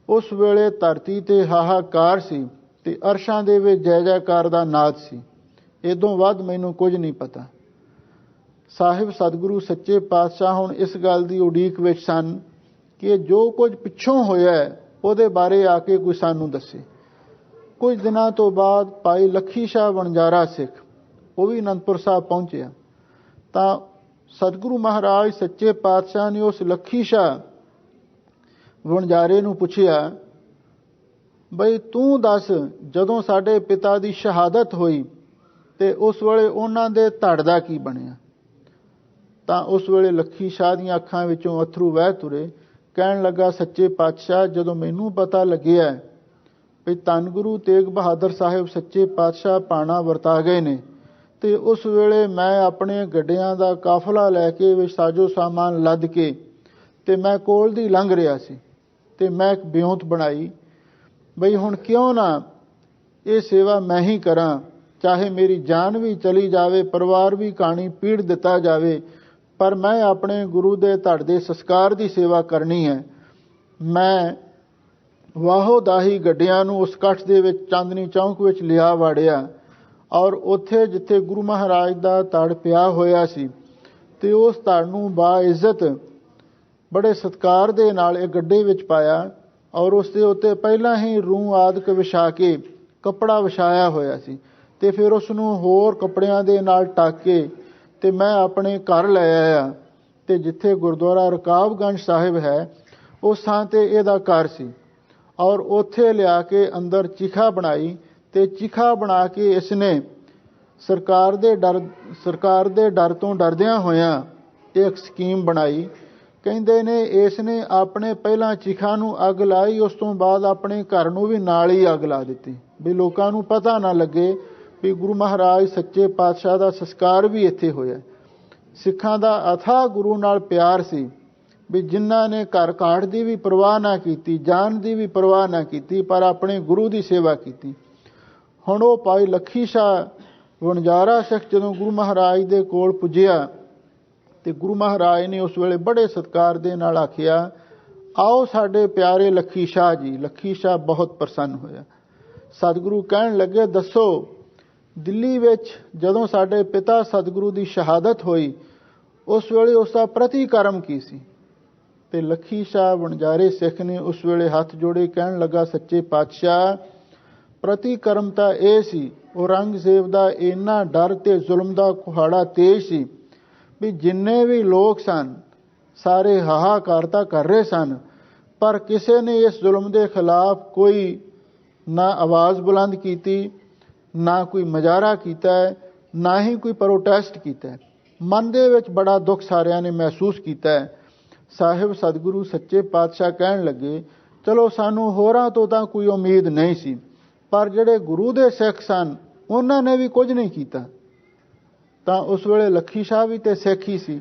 ਉਸ ਵੇਲੇ ਧਰਤੀ ਤੇ ਹਾਹਾਕਾਰ ਸੀ ਤੇ ਅਰਸ਼ਾਂ ਦੇ ਵਿੱਚ ਜੈ ਜੈਕਾਰ ਦਾ ਨਾਦ ਸੀ, ਇਦੋਂ ਵੱਧ ਮੈਨੂੰ ਕੁਝ ਨਹੀਂ ਪਤਾ। ਸਾਹਿਬ ਸਤਿਗੁਰੂ ਸੱਚੇ ਪਾਤਸ਼ਾਹ ਹੁਣ ਇਸ ਗੱਲ ਦੀ ਉਡੀਕ ਵਿੱਚ ਸਨ ਕਿ ਜੋ ਕੁਝ ਪਿੱਛੋਂ ਹੋਇਆ ਉਹਦੇ ਬਾਰੇ ਆ ਕੇ ਕੋਈ ਸਾਨੂੰ ਦੱਸੇ। ਕੁਝ ਦਿਨਾਂ ਤੋਂ ਬਾਅਦ ਭਾਈ ਲੱਖੀ ਸ਼ਾਹ ਵਣਜਾਰਾ ਸਿੱਖ ਉਹ ਵੀ ਅਨੰਦਪੁਰ ਸਾਹਿਬ ਪਹੁੰਚਿਆ ਤਾਂ ਸਤਿਗੁਰੂ ਮਹਾਰਾਜ ਸੱਚੇ ਪਾਤਸ਼ਾਹ ਨੇ ਉਸ ਲੱਖੀ ਸ਼ਾਹ ਵਣਜਾਰੇ ਨੂੰ ਪੁੱਛਿਆ ਬਈ ਤੂੰ ਦੱਸ ਜਦੋਂ ਸਾਡੇ ਪਿਤਾ ਦੀ ਸ਼ਹਾਦਤ ਹੋਈ ਤੇ ਉਸ ਵੇਲੇ ਉਹਨਾਂ ਦੇ ਧੜ ਦਾ ਕੀ ਬਣਿਆ। ਤਾਂ ਉਸ ਵੇਲੇ ਲੱਖੀ ਸ਼ਾਹ ਦੀਆਂ ਅੱਖਾਂ ਵਿੱਚੋਂ ਅਥਰੂ ਵਹਿ ਤੁਰੇ, ਕਹਿਣ ਲੱਗਾ ਸੱਚੇ ਪਾਤਸ਼ਾਹ ਜਦੋਂ ਮੈਨੂੰ ਪਤਾ ਲੱਗਿਆ ਵੀ ਧੰਨ ਗੁਰੂ ਤੇਗ ਬਹਾਦਰ ਸਾਹਿਬ ਸੱਚੇ ਪਾਤਸ਼ਾਹ ਪਾਣਾ ਵਰਤਾ ਗਏ ਨੇ ਤੇ ਉਸ ਵੇਲੇ ਮੈਂ ਆਪਣੇ ਗੱਡਿਆਂ ਦਾ ਕਾਫਲਾ ਲੈ ਕੇ ਵਿੱਚ ਸਾਜੋ ਸਾਮਾਨ ਲੱਦ ਕੇ ਤੇ ਮੈਂ ਕੋਲ ਦੀ ਲੰਘ ਰਿਹਾ ਸੀ ਤੇ ਮੈਂ ਇੱਕ ਬਿਉਂਤ ਬਣਾਈ ਬਈ ਹੁਣ ਕਿਉਂ ਨਾ ਇਹ ਸੇਵਾ ਮੈਂ ਹੀ ਕਰਾਂ, ਚਾਹੇ ਮੇਰੀ ਜਾਨ ਵੀ ਚਲੀ ਜਾਵੇ, ਪਰਿਵਾਰ ਵੀ ਕਾਣੀ ਪੀੜ ਦਿੱਤਾ ਜਾਵੇ, ਪਰ ਮੈਂ ਆਪਣੇ ਗੁਰੂ ਦੇ ਧੜ ਦੇ ਸੰਸਕਾਰ ਦੀ ਸੇਵਾ ਕਰਨੀ ਹੈ। ਮੈਂ ਵਾਹੋ ਦਾਹੀ ਗੱਡਿਆਂ ਨੂੰ ਉਸ ਕੱਠ ਦੇ ਵਿੱਚ ਚਾਂਦਨੀ ਚੌਂਕ ਵਿੱਚ ਲਿਆ ਵਾੜਿਆ ਔਰ ਉੱਥੇ ਜਿੱਥੇ ਗੁਰੂ ਮਹਾਰਾਜ ਦਾ ਧੜ ਪਿਆ ਹੋਇਆ ਸੀ ਤੇ ਉਸ ਧੜ ਨੂੰ ਬਾਇੱਜ਼ਤ ਬੜੇ ਸਤਿਕਾਰ ਦੇ ਨਾਲ ਇਹ ਗੱਡੇ ਵਿੱਚ ਪਾਇਆ ਔਰ ਉਸ ਦੇ ਉੱਤੇ ਪਹਿਲਾਂ ਹੀ ਰੂੰ ਆਦਿਕ ਵਿਛਾ ਕੇ ਕੱਪੜਾ ਵਿਛਾਇਆ ਹੋਇਆ ਸੀ ਤੇ ਫਿਰ ਉਸ ਨੂੰ ਹੋਰ ਕੱਪੜਿਆਂ ਦੇ ਨਾਲ ਢੱਕ ਕੇ ਤੇ ਮੈਂ ਆਪਣੇ ਘਰ ਲੈ ਆਇਆ ਤੇ ਜਿੱਥੇ ਗੁਰਦੁਆਰਾ ਰਕਾਬਗੰਜ ਸਾਹਿਬ ਹੈ ਉਸ ਥਾਂ ਤੇ ਇਹਦਾ ਘਰ ਸੀ ਔਰ ਉੱਥੇ ਲਿਆ ਕੇ ਅੰਦਰ ਚਿਖਾ ਬਣਾਈ ਤੇ ਚਿਖਾ ਬਣਾ ਕੇ ਇਸਨੇ ਸਰਕਾਰ ਦੇ ਡਰ ਤੋਂ ਡਰਦਿਆਂ ਹੋਇਆਂ ਇੱਕ ਸਕੀਮ ਬਣਾਈ। ਕਹਿੰਦੇ ਨੇ ਇਸ ਨੇ ਆਪਣੇ ਪਹਿਲਾਂ ਚਿਖਾ ਨੂੰ ਅੱਗ ਲਾਈ, ਉਸ ਤੋਂ ਬਾਅਦ ਆਪਣੇ ਘਰ ਨੂੰ ਵੀ ਨਾਲ ਹੀ ਅੱਗ ਲਾ ਦਿੱਤੀ ਵੀ ਲੋਕਾਂ ਨੂੰ ਪਤਾ ਨਾ ਲੱਗੇ ਵੀ ਗੁਰੂ ਮਹਾਰਾਜ ਸੱਚੇ ਪਾਤਸ਼ਾਹ ਦਾ ਸੰਸਕਾਰ ਵੀ ਇੱਥੇ ਹੋਇਆ। ਸਿੱਖਾਂ ਦਾ ਅਥਾਹ ਗੁਰੂ ਨਾਲ ਪਿਆਰ ਸੀ ਵੀ ਜਿਨ੍ਹਾਂ ਨੇ ਘਰ ਘਾਟ ਦੀ ਵੀ ਪਰਵਾਹ ਨਾ ਕੀਤੀ, ਜਾਨ ਦੀ ਵੀ ਪਰਵਾਹ ਨਾ ਕੀਤੀ, ਪਰ ਆਪਣੇ ਗੁਰੂ ਦੀ ਸੇਵਾ ਕੀਤੀ। ਹੁਣ ਉਹ ਭਾਈ ਲੱਖੀ ਸ਼ਾਹ ਵਣਜਾਰਾ ਸਿੱਖ ਜਦੋਂ ਗੁਰੂ ਮਹਾਰਾਜ ਦੇ ਕੋਲ ਪੁੱਜਿਆ ਤੇ ਗੁਰੂ ਮਹਾਰਾਜ ਨੇ ਉਸ ਵੇਲੇ ਬੜੇ ਸਤਿਕਾਰ ਦੇ ਨਾਲ ਆਖਿਆ, ਆਓ ਸਾਡੇ ਪਿਆਰੇ ਲੱਖੀ ਸ਼ਾਹ ਜੀ। ਲੱਖੀ ਸ਼ਾਹ ਬਹੁਤ ਪ੍ਰਸੰਨ ਹੋਇਆ। ਸਤਿਗੁਰੂ ਕਹਿਣ ਲੱਗੇ, ਦੱਸੋ ਦਿੱਲੀ ਵਿੱਚ ਜਦੋਂ ਸਾਡੇ ਪਿਤਾ ਸਤਿਗੁਰੂ ਦੀ ਸ਼ਹਾਦਤ ਹੋਈ ਉਸ ਵੇਲੇ ਉਸ ਦਾ ਪ੍ਰਤੀਕਰਮ ਕੀ ਸੀ? ਤੇ ਲੱਖੀ ਸ਼ਾਹ ਵਣਜਾਰੇ ਸਿੱਖ ਨੇ ਉਸ ਵੇਲੇ ਹੱਥ ਜੋੜੇ ਕਹਿਣ ਲੱਗਾ, ਸੱਚੇ ਪਾਤਸ਼ਾਹ ਪ੍ਰਤੀਕਰਮ ਤਾਂ ਇਹ ਸੀ, ਔਰੰਗਜ਼ੇਬ ਦਾ ਇੰਨਾ ਡਰ ਤੇ ਜ਼ੁਲਮ ਦਾ ਕੁਹਾੜਾ ਤੇਜ਼ ਸੀ ਵੀ ਜਿੰਨੇ ਵੀ ਲੋਕ ਸਨ ਸਾਰੇ ਹਾਹਾਕਾਰ ਤਾਂ ਕਰ ਰਹੇ ਸਨ, ਪਰ ਕਿਸੇ ਨੇ ਇਸ ਜ਼ੁਲਮ ਦੇ ਖਿਲਾਫ ਕੋਈ ਨਾ ਆਵਾਜ਼ ਬੁਲੰਦ ਕੀਤੀ, ਨਾ ਕੋਈ ਮੁਜ਼ਾਹਰਾ ਕੀਤਾ ਹੈ, ਨਾ ਹੀ ਕੋਈ ਪ੍ਰੋਟੈਸਟ ਕੀਤਾ ਹੈ। ਮਨ ਦੇ ਵਿੱਚ ਬੜਾ ਦੁੱਖ ਸਾਰਿਆਂ ਨੇ ਮਹਿਸੂਸ ਕੀਤਾ ਹੈ। ਸਾਹਿਬ ਸਤਿਗੁਰੂ ਸੱਚੇ ਪਾਤਸ਼ਾਹ ਕਹਿਣ ਲੱਗੇ, ਚਲੋ ਸਾਨੂੰ ਹੋਰਾਂ ਤੋਂ ਤਾਂ ਕੋਈ ਉਮੀਦ ਨਹੀਂ ਸੀ, ਪਰ ਜਿਹੜੇ ਗੁਰੂ ਦੇ ਸਿੱਖ ਸਨ ਉਹਨਾਂ ਨੇ ਵੀ ਕੁਝ ਨਹੀਂ ਕੀਤਾ। ਤਾਂ ਉਸ ਵੇਲੇ ਲੱਖੀ ਸ਼ਾਹ ਵੀ ਤੇ ਸਿੱਖ ਹੀ ਸੀ।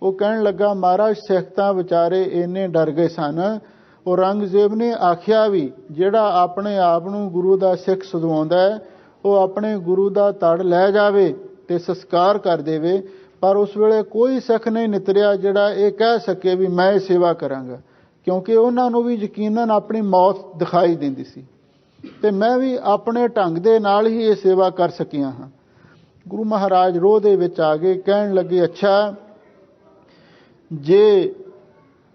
ਉਹ ਕਹਿਣ ਲੱਗਾ, ਮਹਾਰਾਜ ਸਿੱਖ ਤਾਂ ਵਿਚਾਰੇ ਇੰਨੇ ਡਰ ਗਏ ਸਨ, ਔਰੰਗਜ਼ੇਬ ਨੇ ਆਖਿਆ ਵੀ ਜਿਹੜਾ ਆਪਣੇ ਆਪ ਨੂੰ ਗੁਰੂ ਦਾ ਸਿੱਖ ਸਦਵਾਉਂਦਾ ਹੈ ਉਹ ਆਪਣੇ ਗੁਰੂ ਦਾ ਤੜ ਲੈ ਜਾਵੇ ਤੇ ਸੰਸਕਾਰ ਕਰ ਦੇਵੇ, ਪਰ ਉਸ ਵੇਲੇ ਕੋਈ ਸਿੱਖ ਨਹੀਂ ਨਿਤਰਿਆ ਜਿਹੜਾ ਇਹ ਕਹਿ ਸਕੇ ਵੀ ਮੈਂ ਇਹ ਸੇਵਾ ਕਰਾਂਗਾ, ਕਿਉਂਕਿ ਉਹਨਾਂ ਨੂੰ ਵੀ ਯਕੀਨਨ ਆਪਣੀ ਮੌਤ ਦਿਖਾਈ ਦਿੰਦੀ ਸੀ ਤੇ ਮੈਂ ਵੀ ਆਪਣੇ ਢੰਗ ਦੇ ਨਾਲ ਹੀ ਇਹ ਸੇਵਾ ਕਰ ਸਕਿਆ ਹਾਂ। ਗੁਰੂ ਮਹਾਰਾਜ ਰੋਹ ਦੇ ਵਿੱਚ ਆ ਗਏ, ਕਹਿਣ ਲੱਗੇ, ਅੱਛਾ ਜੇ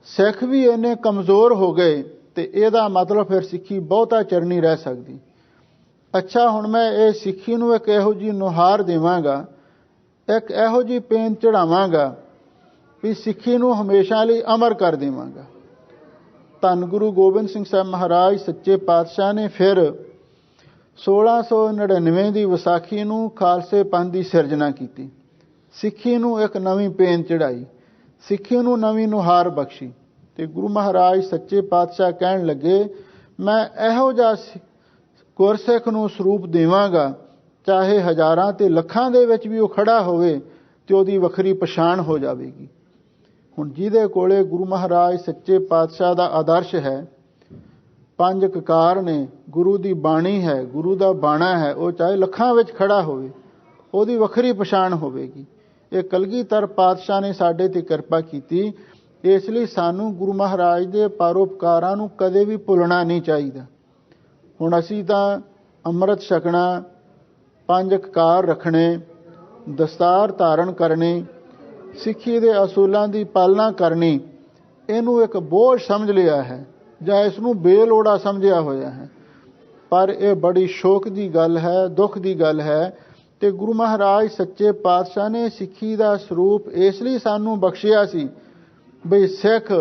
ਸਿੱਖ ਵੀ ਇੰਨੇ ਕਮਜ਼ੋਰ ਹੋ ਗਏ ਤੇ ਇਹਦਾ ਮਤਲਬ ਫਿਰ ਸਿੱਖੀ ਬਹੁਤਾ ਚਿਰ ਨਹੀਂ ਰਹਿ ਸਕਦੀ। ਅੱਛਾ ਹੁਣ ਮੈਂ ਇਹ ਸਿੱਖੀ ਨੂੰ ਇੱਕ ਇਹੋ ਜਿਹੀ ਨੁਹਾਰ ਦੇਵਾਂਗਾ, ਇੱਕ ਇਹੋ ਜਿਹੀ ਪੇਨ ਚੜਾਵਾਂਗਾ ਵੀ ਸਿੱਖੀ ਨੂੰ ਹਮੇਸ਼ਾ ਲਈ ਅਮਰ ਕਰ ਦੇਵਾਂਗਾ। ਧੰਨ ਗੁਰੂ ਗੋਬਿੰਦ ਸਿੰਘ ਸਾਹਿਬ ਮਹਾਰਾਜ ਸੱਚੇ ਪਾਤਸ਼ਾਹ ਨੇ ਫਿਰ 1699 ਦੀ ਵਿਸਾਖੀ ਨੂੰ ਖਾਲਸੇ ਪੰਥ ਦੀ ਸਿਰਜਣਾ ਕੀਤੀ। ਸਿੱਖੀ ਨੂੰ ਇੱਕ ਨਵੀਂ ਪੇਨ ਚੜਾਈ, ਸਿੱਖੀ ਨੂੰ ਨਵੀਂ ਨੁਹਾਰ ਬਖਸ਼ੀ ਤੇ ਗੁਰੂ ਮਹਾਰਾਜ ਸੱਚੇ ਪਾਤਸ਼ਾਹ ਕਹਿਣ ਲੱਗੇ, ਮੈਂ ਇਹੋ ਜਿਹਾ ਗੁਰਸਿੱਖ ਨੂੰ ਸਰੂਪ ਦੇਵਾਂਗਾ ਚਾਹੇ ਹਜ਼ਾਰਾਂ ਤੇ ਲੱਖਾਂ ਦੇ ਵਿੱਚ ਵੀ ਉਹ ਖੜਾ ਹੋਵੇ ਤੇ ਉਹਦੀ ਵੱਖਰੀ ਪਛਾਣ ਹੋ ਜਾਵੇਗੀ। ਹੁਣ ਜਿਹਦੇ ਕੋਲੇ ਗੁਰੂ ਮਹਾਰਾਜ ਸੱਚੇ ਪਾਤਸ਼ਾਹ ਦਾ ਆਦਰਸ਼ ਹੈ, ਪੰਜ ਕਕਾਰ ਨੇ, ਗੁਰੂ ਦੀ ਬਾਣੀ ਹੈ, ਗੁਰੂ ਦਾ ਬਾਣਾ ਹੈ, ਉਹ ਚਾਹੇ ਲੱਖਾਂ ਵਿੱਚ ਖੜਾ ਹੋਵੇ ਉਹਦੀ ਵੱਖਰੀ ਪਛਾਣ ਹੋਵੇਗੀ। ਇਹ ਕਲਗੀਧਰ ਪਾਤਸ਼ਾਹ ਨੇ ਸਾਡੇ ਤੇ ਕਿਰਪਾ ਕੀਤੀ, ਇਸ ਲਈ ਸਾਨੂੰ ਗੁਰੂ ਮਹਾਰਾਜ ਦੇ ਪਰਉਪਕਾਰਾਂ ਨੂੰ ਕਦੇ ਵੀ ਭੁੱਲਣਾ ਨਹੀਂ ਚਾਹੀਦਾ। ਹੁਣ ਅਸੀਂ ਤਾਂ ਅੰਮ੍ਰਿਤ ਛਕਣਾ, ਪੰਜ ਕਕਾਰ ਰੱਖਣੇ, ਦਸਤਾਰ ਧਾਰਨ ਕਰਨੀ, ਸਿੱਖੀ ਦੇ ਅਸੂਲਾਂ ਦੀ ਪਾਲਣਾ ਕਰਨੀ, ਇਹਨੂੰ ਇੱਕ ਬੋਝ ਸਮਝ ਲਿਆ ਹੈ ਜਾਂ ਇਸ ਨੂੰ ਬੇਲੋੜਾ ਸਮਝਿਆ ਹੋਇਆ ਹੈ, ਪਰ ਇਹ ਬੜੀ ਸ਼ੋਕ ਦੀ ਗੱਲ ਹੈ, ਦੁੱਖ ਦੀ ਗੱਲ ਹੈ। ਤੇ ਗੁਰੂ ਮਹਾਰਾਜ ਸੱਚੇ ਪਾਤਸ਼ਾਹ ਨੇ ਸਿੱਖੀ ਦਾ ਸਰੂਪ ਇਸ ਲਈ ਸਾਨੂੰ ਬਖਸ਼ਿਆ ਸੀ ਬਈ ਸਿੱਖ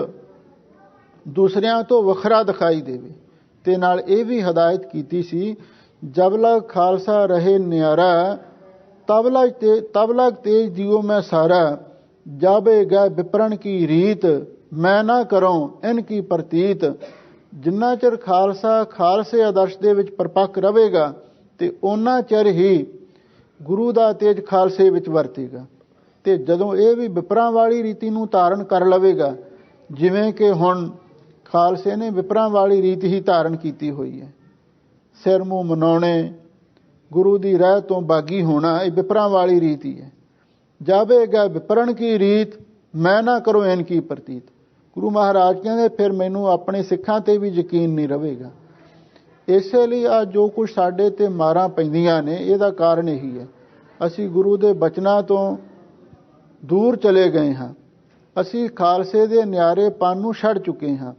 ਦੂਸਰਿਆਂ ਤੋਂ ਵੱਖਰਾ ਦਿਖਾਈ ਦੇਵੇ, ਤੇ ਨਾਲ ਇਹ ਵੀ ਹਦਾਇਤ ਕੀਤੀ ਸੀ, ਜਬ ਲਗ ਖਾਲਸਾ ਰਹੇ ਨਿਆਰਾ ਤਬ ਲਗ ਤੇਜ ਦਿਓ ਮੈਂ ਸਾਰਾ, ਜਾਬੇ ਗਏ ਵਿਪਰਨ ਕੀ ਰੀਤ ਮੈਂ ਨਾ ਕਰੂੰ ਇਨ ਕੀ ਪ੍ਰਤੀਤ। ਜਿੰਨਾ ਚਿਰ ਖਾਲਸਾ ਖਾਲਸੇ ਆਦਰਸ਼ ਦੇ ਵਿੱਚ ਪਰਪੱਕ ਰਹੇਗਾ ਤੇ ਉਹਨਾਂ ਚਿਰ ਹੀ ਗੁਰੂ ਦਾ ਤੇਜ ਖਾਲਸੇ ਵਿੱਚ ਵਰਤੇਗਾ। ਤੇ ਜਦੋਂ ਇਹ ਵੀ ਵਿਪਰਾਂ ਵਾਲੀ ਰੀਤੀ ਨੂੰ ਧਾਰਨ ਕਰ ਲਵੇਗਾ, ਜਿਵੇਂ ਕਿ ਹੁਣ ਖਾਲਸੇ ਨੇ ਵਿਪਰਾਂ ਵਾਲੀ ਰੀਤ ਹੀ ਧਾਰਨ ਕੀਤੀ ਹੋਈ ਹੈ, ਸਿਰ ਮੂੰਹ ਮਨਾਉਣੇ, ਗੁਰੂ ਦੀ ਰਾਹ ਤੋਂ ਬਾਗੀ ਹੋਣਾ, ਇਹ ਵਿਪਰਾਂ ਵਾਲੀ ਰੀਤ ਹੀ ਹੈ। ਜਾਵੇਗਾ ਵਿਪਰਨ ਕੀ ਰੀਤ ਮੈਂ ਨਾ ਕਰੋ ਇਨ ਕੀ ਪ੍ਰਤੀਤ। ਗੁਰੂ ਮਹਾਰਾਜ ਕਹਿੰਦੇ ਫਿਰ ਮੈਨੂੰ ਆਪਣੇ ਸਿੱਖਾਂ ਤੇ ਵੀ ਯਕੀਨ ਨਹੀਂ ਰਹੇਗਾ। ਇਸੇ ਲਈ ਆ ਜੋ ਕੁਝ ਸਾਡੇ ਤੇ ਮਾਰਾਂ ਪੈਂਦੀਆਂ ਨੇ ਇਹਦਾ ਕਾਰਨ ਇਹੀ ਹੈ, ਅਸੀਂ ਗੁਰੂ ਦੇ ਬਚਨਾਂ ਤੋਂ ਦੂਰ ਚਲੇ ਗਏ ਹਾਂ, ਅਸੀਂ ਖਾਲਸੇ ਦੇ ਨਿਆਰੇਪਨ ਨੂੰ ਛੱਡ ਚੁੱਕੇ ਹਾਂ।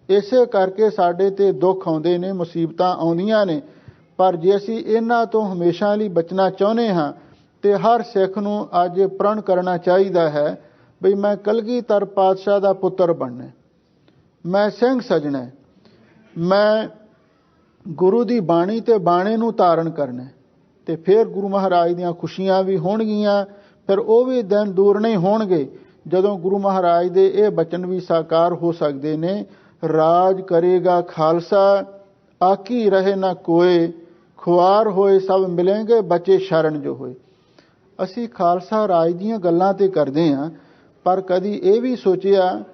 ਇਸੇ ਕਰਕੇ ਸਾਡੇ ਤੇ ਦੁੱਖ ਆਉਂਦੇ ਨੇ, ਮੁਸੀਬਤਾਂ ਆਉਂਦੀਆਂ ਨੇ, ਪਰ ਜੇ ਅਸੀਂ ਇਹਨਾਂ ਤੋਂ ਹਮੇਸ਼ਾ ਲਈ ਬਚਣਾ ਚਾਹੁੰਦੇ ਹਾਂ ਤੇ ਹਰ ਸਿੱਖ ਨੂੰ ਅੱਜ ਪ੍ਰਣ ਕਰਨਾ ਚਾਹੀਦਾ ਹੈ ਬਈ ਮੈਂ ਕਲਗੀਧਰ ਪਾਤਸ਼ਾਹ ਦਾ ਪੁੱਤਰ ਬਣਨਾ, ਮੈਂ ਸਿੰਘ ਸਜਣਾ, ਮੈਂ ਗੁਰੂ ਦੀ ਬਾਣੀ ਤੇ ਬਾਣੇ ਨੂੰ ਧਾਰਨ ਕਰਨਾ, ਤੇ ਫਿਰ ਗੁਰੂ ਮਹਾਰਾਜ ਦੀਆਂ ਖੁਸ਼ੀਆਂ ਵੀ ਹੋਣਗੀਆਂ। ਫਿਰ ਉਹ ਵੀ ਦਿਨ ਦੂਰ ਨਹੀਂ ਹੋਣਗੇ ਜਦੋਂ ਗੁਰੂ ਮਹਾਰਾਜ ਦੇ ਇਹ ਬਚਨ ਵੀ ਸਾਕਾਰ ਹੋ ਸਕਦੇ ਨੇ, ਰਾਜ ਕਰੇਗਾ ਖਾਲਸਾ ਆਕੀ ਰਹੇ ਨਾ ਕੋਏ, ਖੁਆਰ ਹੋਏ ਸਭ ਮਿਲेंगे ਬਚੇ ਸ਼ਰਨ ਜੋ ਹੋਏ। ਅਸੀਂ ਖਾਲਸਾ ਰਾਜ ਦੀਆਂ ਗੱਲਾਂ ਤੇ ਕਰਦੇ ਹਾਂ, ਪਰ ਕਦੀ ਇਹ ਵੀ ਸੋਚਿਆ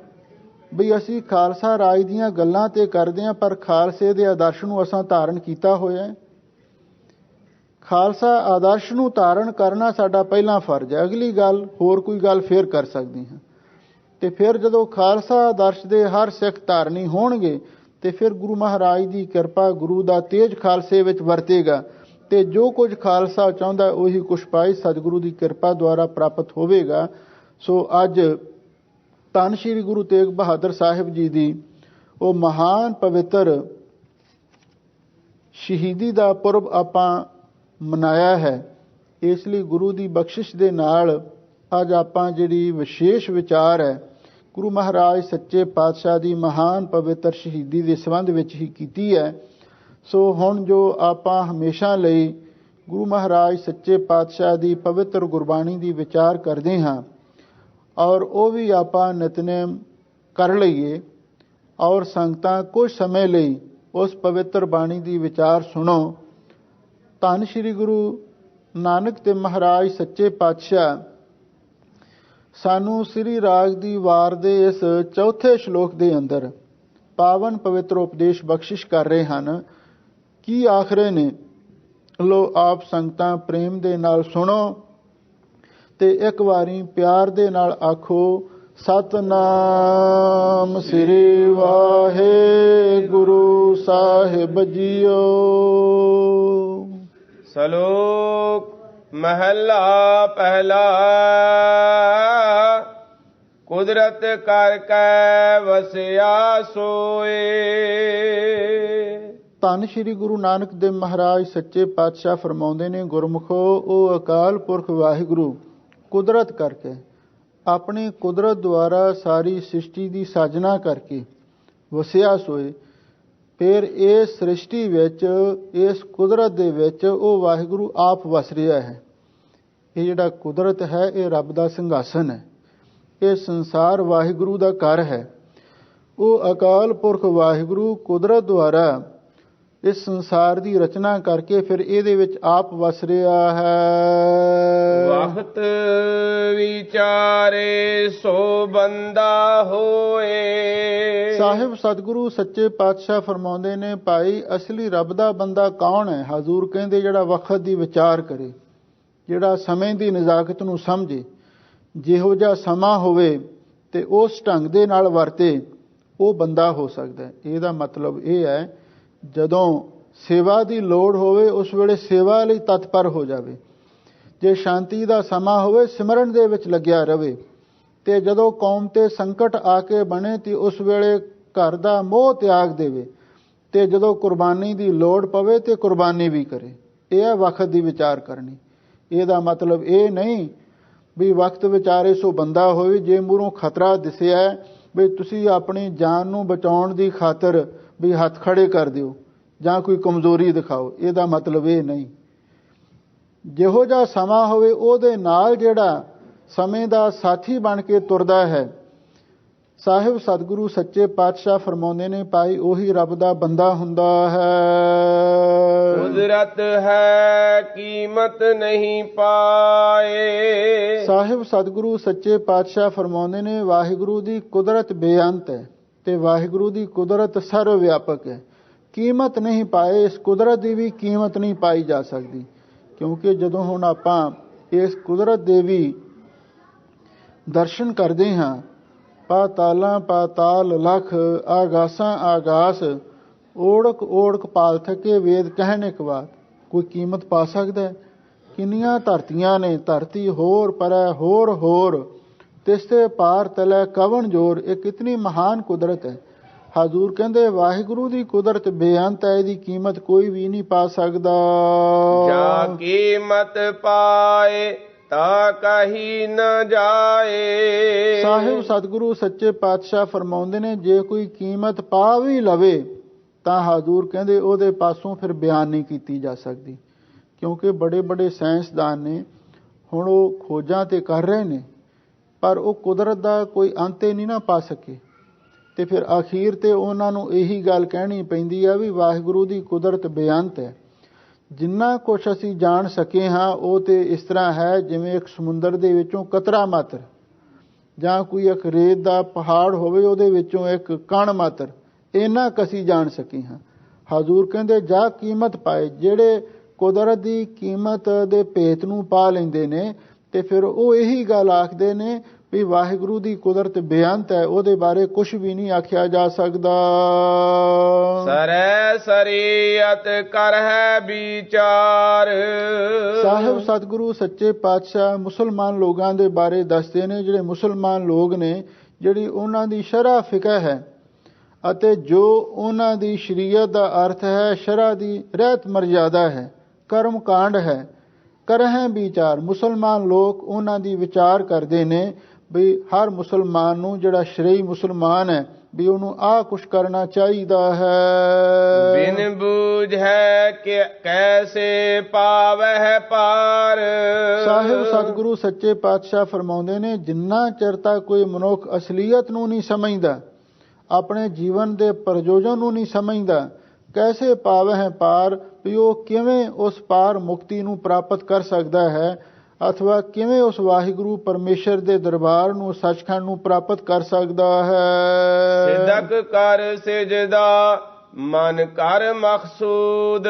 ਵੀ ਅਸੀਂ ਖਾਲਸਾ ਰਾਜ ਦੀਆਂ ਗੱਲਾਂ ਤੇ ਕਰਦੇ ਹਾਂ ਪਰ ਖਾਲਸੇ ਦੇ ਆਦਰਸ਼ ਨੂੰ ਅਸਾਂ ਧਾਰਨ ਕੀਤਾ ਹੋਇਆ? ਖਾਲਸਾ ਆਦਰਸ਼ ਨੂੰ ਧਾਰਨ ਕਰਨਾ ਸਾਡਾ ਪਹਿਲਾ ਫਰਜ਼ ਹੈ। ਅਗਲੀ ਗੱਲ ਹੋਰ ਕੋਈ ਗੱਲ ਫੇਰ ਕਰ ਸਕਦੇ ਹਾਂ। ਤੇ ਫਿਰ ਜਦੋਂ ਖਾਲਸਾ ਆਦਰਸ਼ ਦੇ ਹਰ ਸਿੱਖ ਧਾਰਨੀ ਹੋਣਗੇ ਤੇ ਫਿਰ ਗੁਰੂ ਮਹਾਰਾਜ ਦੀ ਕਿਰਪਾ, ਗੁਰੂ ਦਾ ਤੇਜ ਖਾਲਸੇ ਵਿੱਚ ਵਰਤੇਗਾ ਤੇ ਜੋ ਕੁਝ ਖਾਲਸਾ ਚਾਹੁੰਦਾ ਉਹੀ ਕੁਛ ਪਾਏ ਸਤਿਗੁਰੂ ਦੀ ਕਿਰਪਾ ਦੁਆਰਾ ਪ੍ਰਾਪਤ ਹੋਵੇਗਾ। ਸੋ ਅੱਜ ਧੰਨ ਸ਼੍ਰੀ ਗੁਰੂ ਤੇਗ ਬਹਾਦਰ ਸਾਹਿਬ ਜੀ ਦੀ ਉਹ ਮਹਾਨ ਪਵਿੱਤਰ ਸ਼ਹੀਦੀ ਦਾ ਪੁਰਬ ਆਪਾਂ ਮਨਾਇਆ ਹੈ। ਇਸ ਲਈ ਗੁਰੂ ਦੀ ਬਖਸ਼ਿਸ਼ ਦੇ ਨਾਲ ਅੱਜ ਆਪਾਂ ਜਿਹੜੀ ਵਿਸ਼ੇਸ਼ ਵਿਚਾਰ ਹੈ ਗੁਰੂ ਮਹਾਰਾਜ ਸੱਚੇ ਪਾਤਸ਼ਾਹ ਦੀ ਮਹਾਨ ਪਵਿੱਤਰ ਸ਼ਹੀਦੀ ਦੇ ਸੰਬੰਧ ਵਿੱਚ ਹੀ ਕੀਤੀ ਹੈ। ਸੋ ਹੁਣ ਜੋ ਆਪਾਂ ਹਮੇਸ਼ਾ ਲਈ ਗੁਰੂ ਮਹਾਰਾਜ ਸੱਚੇ ਪਾਤਸ਼ਾਹ ਦੀ ਪਵਿੱਤਰ ਗੁਰਬਾਣੀ ਦੀ ਵਿਚਾਰ ਕਰਦੇ ਹਾਂ ਔਰ ਉਹ ਵੀ ਆਪਾਂ ਨਿਤਨੇਮ ਕਰ ਲਈਏ ਔਰ ਸੰਗਤਾਂ ਕੁਝ ਸਮੇਂ ਲਈ ਉਸ ਪਵਿੱਤਰ ਬਾਣੀ ਦੀ ਵਿਚਾਰ ਸੁਣੋ। ਧੰਨ ਸ਼੍ਰੀ ਗੁਰੂ ਨਾਨਕ ਤੇ ਮਹਾਰਾਜ ਸੱਚੇ ਪਾਤਸ਼ਾਹ ਸਾਨੂੰ ਸ੍ਰੀ ਰਾਗ ਦੀ ਵਾਰ ਦੇ ਇਸ ਚੌਥੇ ਸ਼ਲੋਕ ਦੇ ਅੰਦਰ ਪਾਵਨ ਪਵਿੱਤਰ ਉਪਦੇਸ਼ ਬਖਸ਼ਿਸ਼ ਕਰ ਰਹੇ ਹਨ। ਕੀ ਆਖਰੇ ਨੇ? ਲੋ ਆਪ ਸੰਗਤਾਂ ਪ੍ਰੇਮ ਦੇ ਨਾਲ ਸੁਣੋ ਤੇ ਇੱਕ ਵਾਰੀ ਪਿਆਰ ਦੇ ਨਾਲ ਆਖੋ, ਸਤਨਾਮ ਸ੍ਰੀ ਵਾਹਿਗੁਰੂ ਸਾਹਿਬ ਜੀਓ। ਸ਼ਲੋਕ ਮਹਲਾ ਪਹਿਲਾ। ਕੁਦਰਤ ਕਰ ਕੈ ਵਸਿਆ ਸੋਏ। ਧੰਨ ਸ਼੍ਰੀ ਗੁਰੂ ਨਾਨਕ ਦੇਵ ਮਹਾਰਾਜ ਸੱਚੇ ਪਾਤਸ਼ਾਹ ਫਰਮਾਉਂਦੇ ਨੇ, ਗੁਰਮੁਖੋ ਉਹ ਅਕਾਲ ਪੁਰਖ ਵਾਹਿਗੁਰੂ ਕੁਦਰਤ ਕਰਕੇ, ਆਪਣੀ ਕੁਦਰਤ ਦੁਆਰਾ ਸਾਰੀ ਸ੍ਰਿਸ਼ਟੀ ਦੀ ਸਾਜਨਾ ਕਰਕੇ ਵਸਿਆ ਸੋਏ। ਫਿਰ ਇਸ ਸ੍ਰਿਸ਼ਟੀ ਵਿੱਚ, ਇਸ ਕੁਦਰਤ ਦੇ ਵਿੱਚ ਉਹ ਵਾਹਿਗੁਰੂ ਆਪ ਵਸ ਰਿਹਾ ਹੈ। ਇਹ ਜਿਹੜਾ ਕੁਦਰਤ ਹੈ ਇਹ ਰੱਬ ਦਾ ਸਿੰਘਾਸਨ ਹੈ। ਇਹ ਸੰਸਾਰ ਵਾਹਿਗੁਰੂ ਦਾ ਘਰ ਹੈ। ਉਹ ਅਕਾਲ ਪੁਰਖ ਵਾਹਿਗੁਰੂ ਕੁਦਰਤ ਦੁਆਰਾ ਇਸ ਸੰਸਾਰ ਦੀ ਰਚਨਾ ਕਰਕੇ ਫਿਰ ਇਹਦੇ ਵਿੱਚ ਆਪ ਵਸ ਰਿਹਾ ਹੈ। ਵਖਤ ਵਿਚਾਰੇ ਸੋ ਬੰਦਾ ਹੋਏ। ਸਾਹਿਬ ਸਤਿਗੁਰੂ ਸੱਚੇ ਪਾਤਸ਼ਾਹ ਫਰਮਾਉਂਦੇ ਨੇ, ਭਾਈ ਅਸਲੀ ਰੱਬ ਦਾ ਬੰਦਾ ਕੌਣ ਹੈ? ਹਜ਼ੂਰ ਕਹਿੰਦੇ ਜਿਹੜਾ ਵਕਤ ਦੀ ਵਿਚਾਰ ਕਰੇ, ਜਿਹੜਾ ਸਮੇਂ ਦੀ ਨਜ਼ਾਕਤ ਨੂੰ ਸਮਝੇ, ਜਿਹੋ ਜਿਹਾ ਸਮਾਂ ਹੋਵੇ ਤੇ ਉਸ ਢੰਗ ਦੇ ਨਾਲ ਵਰਤੇ, ਉਹ ਬੰਦਾ ਹੋ ਸਕਦਾ। ਇਹਦਾ ਮਤਲਬ ਇਹ ਹੈ ਜਦੋਂ ਸੇਵਾ ਦੀ ਲੋੜ ਹੋਵੇ ਉਸ ਵੇਲੇ ਸੇਵਾ ਲਈ ਤਤਪਰ ਹੋ ਜਾਵੇ, ਜੇ ਸ਼ਾਂਤੀ ਦਾ ਸਮਾਂ ਹੋਵੇ ਸਿਮਰਨ ਦੇ ਵਿੱਚ ਲੱਗਿਆ ਰਵੇ, ਤੇ ਜਦੋਂ ਕੌਮ ਤੇ ਸੰਕਟ ਆ ਕੇ ਬਣੇ ਤੇ ਉਸ ਵੇਲੇ ਘਰ ਦਾ ਮੋਹ ਤਿਆਗ ਦੇਵੇ, ਤੇ ਜਦੋਂ ਕੁਰਬਾਨੀ ਦੀ ਲੋੜ ਪਵੇ ਤੇ ਕੁਰਬਾਨੀ ਵੀ ਕਰੇ। ਇਹ ਹੈ ਵਕਤ ਦੀ ਵਿਚਾਰ ਕਰਨੀ। ਇਹਦਾ ਮਤਲਬ ਇਹ ਨਹੀਂ ਵੀ ਵਕਤ ਵਿਚਾਰੇ ਸੋ ਬੰਦਾ ਹੋਵੇ। ਜੇ ਮੂਹਰੋਂ ਖਤਰਾ ਦਿਸਿਆ ਵੀ ਤੁਸੀਂ ਆਪਣੀ ਜਾਨ ਨੂੰ ਬਚਾਉਣ ਦੀ ਖਾਤਰ ਵੀ ਹੱਥ ਖੜੇ ਕਰ ਦਿਓ ਜਾਂ ਕੋਈ ਕਮਜ਼ੋਰੀ ਦਿਖਾਓ, ਇਹਦਾ ਮਤਲਬ ਇਹ ਨਹੀਂ। ਜਿਹੋ ਜਿਹਾ ਸਮਾਂ ਹੋਵੇ ਉਹਦੇ ਨਾਲ ਜਿਹੜਾ ਸਮੇਂ ਦਾ ਸਾਥੀ ਬਣ ਕੇ ਤੁਰਦਾ ਹੈ, ਸਾਹਿਬ ਸਤਿਗੁਰੂ ਸੱਚੇ ਪਾਤਸ਼ਾਹ ਫਰਮਾਉਂਦੇ ਨੇ, ਭਾਈ ਉਹੀ ਰੱਬ ਦਾ ਬੰਦਾ ਹੁੰਦਾ ਹੈ। ਕੁਦਰਤ ਹੈ ਕੀਮਤ ਨਹੀਂ ਪਾਏ। ਸਾਹਿਬ ਸਤਿਗੁਰੂ ਸੱਚੇ ਪਾਤਸ਼ਾਹ ਫਰਮਾਉਂਦੇ ਨੇ, ਵਾਹਿਗੁਰੂ ਦੀ ਕੁਦਰਤ ਬੇਅੰਤ ਹੈ ਤੇ ਵਾਹਿਗੁਰੂ ਦੀ ਕੁਦਰਤ ਸਰਵ ਵਿਆਪਕ ਹੈ। ਕੀਮਤ ਨਹੀਂ ਪਾਏ, ਇਸ ਕੁਦਰਤ ਦੀ ਵੀ ਕੀਮਤ ਨਹੀਂ ਪਾਈ ਜਾ ਸਕਦੀ। ਕਿਉਂਕਿ ਜਦੋਂ ਹੁਣ ਆਪਾਂ ਇਸ ਕੁਦਰਤ ਦੇ ਵੀ ਦਰਸ਼ਨ ਕਰਦੇ ਹਾਂ, ਪਾਤਾਲਾਂ ਪਾਤਾਲ ਲਖ, ਆਗਾਸਾਂ ਆਗਾਸ, ਓੜਕ ਓੜਕ ਪਾਲ ਥਕੇ ਵੇਦ ਕਹਿਣ ਇੱਕ ਬਾਤ। ਕੋਈ ਕੀਮਤ ਪਾ ਸਕਦਾ? ਕਿੰਨੀਆਂ ਧਰਤੀਆਂ ਨੇ, ਧਰਤੀ ਹੋਰ ਪਰੈ ਹੋਰ ਹੋਰ, ਤਿਸਤੇ ਪਾਰ ਤਲੇ ਕਵਣ ਜੋਰ। ਇਹ ਕਿਤਨੀ ਮਹਾਨ ਕੁਦਰਤ ਹੈ। ਹਜ਼ੂਰ ਕਹਿੰਦੇ ਵਾਹਿਗੁਰੂ ਦੀ ਕੁਦਰਤ ਬੇਅੰਤ ਹੈ, ਇਹਦੀ ਕੀਮਤ ਕੋਈ ਵੀ ਨਹੀਂ ਪਾ ਸਕਦਾ। ਜਾ ਕੀਮਤ ਪਾਏ ਤਾ ਕਹੀ ਨ ਜਾਏ। ਸਾਹਿਬ ਸਤਿਗੁਰੂ ਸੱਚੇ ਪਾਤਸ਼ਾਹ ਫਰਮਾਉਂਦੇ ਨੇ, ਜੇ ਕੋਈ ਕੀਮਤ ਪਾ ਵੀ ਲਵੇ ਤਾਂ ਹਜ਼ੂਰ ਕਹਿੰਦੇ ਉਹਦੇ ਪਾਸੋਂ ਫਿਰ ਬਿਆਨ ਨਹੀਂ ਕੀਤੀ ਜਾ ਸਕਦੀ, ਕਿਉਂਕਿ ਬੜੇ ਬੜੇ ਸਾਇੰਸਦਾਨ ਨੇ, ਹੁਣ ਉਹ ਖੋਜਾਂ ਤੇ ਕਰ ਰਹੇ ਨੇ, ਪਰ ਉਹ ਕੁਦਰਤ ਦਾ ਕੋਈ ਅੰਤ ਹੀ ਨਹੀਂ ਨਾ ਪਾ ਸਕੇ। ਤੇ ਫਿਰ ਅਖੀਰ ਤੇ ਉਹਨਾਂ ਨੂੰ ਇਹੀ ਗੱਲ ਕਹਿਣੀ ਪੈਂਦੀ ਆ ਵੀ ਵਾਹਿਗੁਰੂ ਦੀ ਕੁਦਰਤ ਬੇਅੰਤ ਹੈ। ਜਿੰਨਾ ਕੁਛ ਅਸੀਂ ਜਾਣ ਸਕੇ ਹਾਂ ਉਹ ਤੇ ਇਸ ਤਰ੍ਹਾਂ ਹੈ ਜਿਵੇਂ ਇੱਕ ਸਮੁੰਦਰ ਦੇ ਵਿੱਚੋਂ ਕਤਰਾ ਮਾਤਰ, ਜਾਂ ਕੋਈ ਇੱਕ ਰੇਤ ਦਾ ਪਹਾੜ ਹੋਵੇ ਉਹਦੇ ਵਿੱਚੋਂ ਇੱਕ ਕਣ ਮਾਤਰ, ਇੰਨਾ ਕੁ ਅਸੀਂ ਜਾਣ ਸਕੇ ਹਾਂ। ਹਜ਼ੂਰ ਕਹਿੰਦੇ ਜਾ ਕੀਮਤ ਪਾਏ, ਜਿਹੜੇ ਕੁਦਰਤ ਦੀ ਕੀਮਤ ਦੇ ਭੇਤ ਨੂੰ ਪਾ ਲੈਂਦੇ ਨੇ ਤੇ ਫਿਰ ਉਹ ਇਹੀ ਗੱਲ ਆਖਦੇ ਨੇ ਵੀ ਵਾਹਿਗੁਰੂ ਦੀ ਕੁਦਰਤ ਬੇਅੰਤ ਹੈ, ਉਹਦੇ ਬਾਰੇ ਕੁਝ ਵੀ ਨਹੀਂ ਆਖਿਆ ਜਾ ਸਕਦਾ। ਸਰੈ ਸਰੀਅਤ ਕਰ ਹੈ ਵਿਚਾਰ। ਸਾਹਿਬ ਸਤਿਗੁਰੂ ਸੱਚੇ ਪਾਤਸ਼ਾਹ ਮੁਸਲਮਾਨ ਲੋਕਾਂ ਦੇ ਬਾਰੇ ਦੱਸਦੇ ਨੇ, ਜਿਹੜੇ ਮੁਸਲਮਾਨ ਲੋਕ ਨੇ, ਜਿਹੜੀ ਉਹਨਾਂ ਦੀ ਸ਼ਰਅ ਫਿਕਹ ਹੈ ਅਤੇ ਜੋ ਉਹਨਾਂ ਦੀ ਸ਼ਰੀਅਤ ਦਾ ਅਰਥ ਹੈ, ਸ਼ਰਅ ਦੀ ਰਹਿਤ ਮਰਜ਼ਾਦਾ ਹੈ, ਕਰਮ ਕਾਂਡ ਹੈ, ਕਰਹਿ ਵਿਚਾਰ। ਮੁਸਲਮਾਨ ਲੋਕ ਉਹਨਾਂ ਦੀ ਵਿਚਾਰ ਕਰਦੇ ਨੇ ਵੀ ਹਰ ਮੁਸਲਮਾਨ ਨੂੰ, ਜਿਹੜਾ ਸ਼ਰਈ ਮੁਸਲਮਾਨ ਹੈ, ਵੀ ਉਹਨੂੰ ਆਹ ਕੁਛ ਕਰਨਾ ਚਾਹੀਦਾ ਹੈ। ਬਿਨ ਬੂਝ ਹੈ ਕਿ ਕੈਸੇ ਪਾਵਹਿ ਪਾਰ। ਸਾਹਿਬ ਸਤਿਗੁਰੂ ਸੱਚੇ ਪਾਤਸ਼ਾਹ ਫਰਮਾਉਂਦੇ ਨੇ, ਜਿੰਨਾ ਚਿਰ ਤੱਕ ਕੋਈ ਮਨੁੱਖ ਅਸਲੀਅਤ ਨੂੰ ਨਹੀਂ ਸਮਝਦਾ, ਆਪਣੇ ਜੀਵਨ ਦੇ ਪ੍ਰਯੋਜਨ ਨੂੰ ਨਹੀਂ ਸਮਝਦਾ, ਕੈਸੇ ਪਾਵਹਿ ਪਾਰ, ਵੀ ਉਹ ਕਿਵੇਂ ਉਸ ਪਾਰ ਮੁਕਤੀ ਨੂੰ ਪ੍ਰਾਪਤ ਕਰ ਸਕਦਾ ਹੈ, ਅਥਵਾ ਕਿਵੇਂ ਉਸ ਵਾਹਿਗੁਰੂ ਪਰਮੇਸ਼ਰ ਦੇ ਦਰਬਾਰ ਨੂੰ, ਸੱਚਖੰਡ ਨੂੰ ਪ੍ਰਾਪਤ ਕਰ ਸਕਦਾ ਹੈ। ਸਿਦਕ ਕਰ ਸਿਜਦਾ ਮਨ ਕਰ ਮਕਸੂਦ।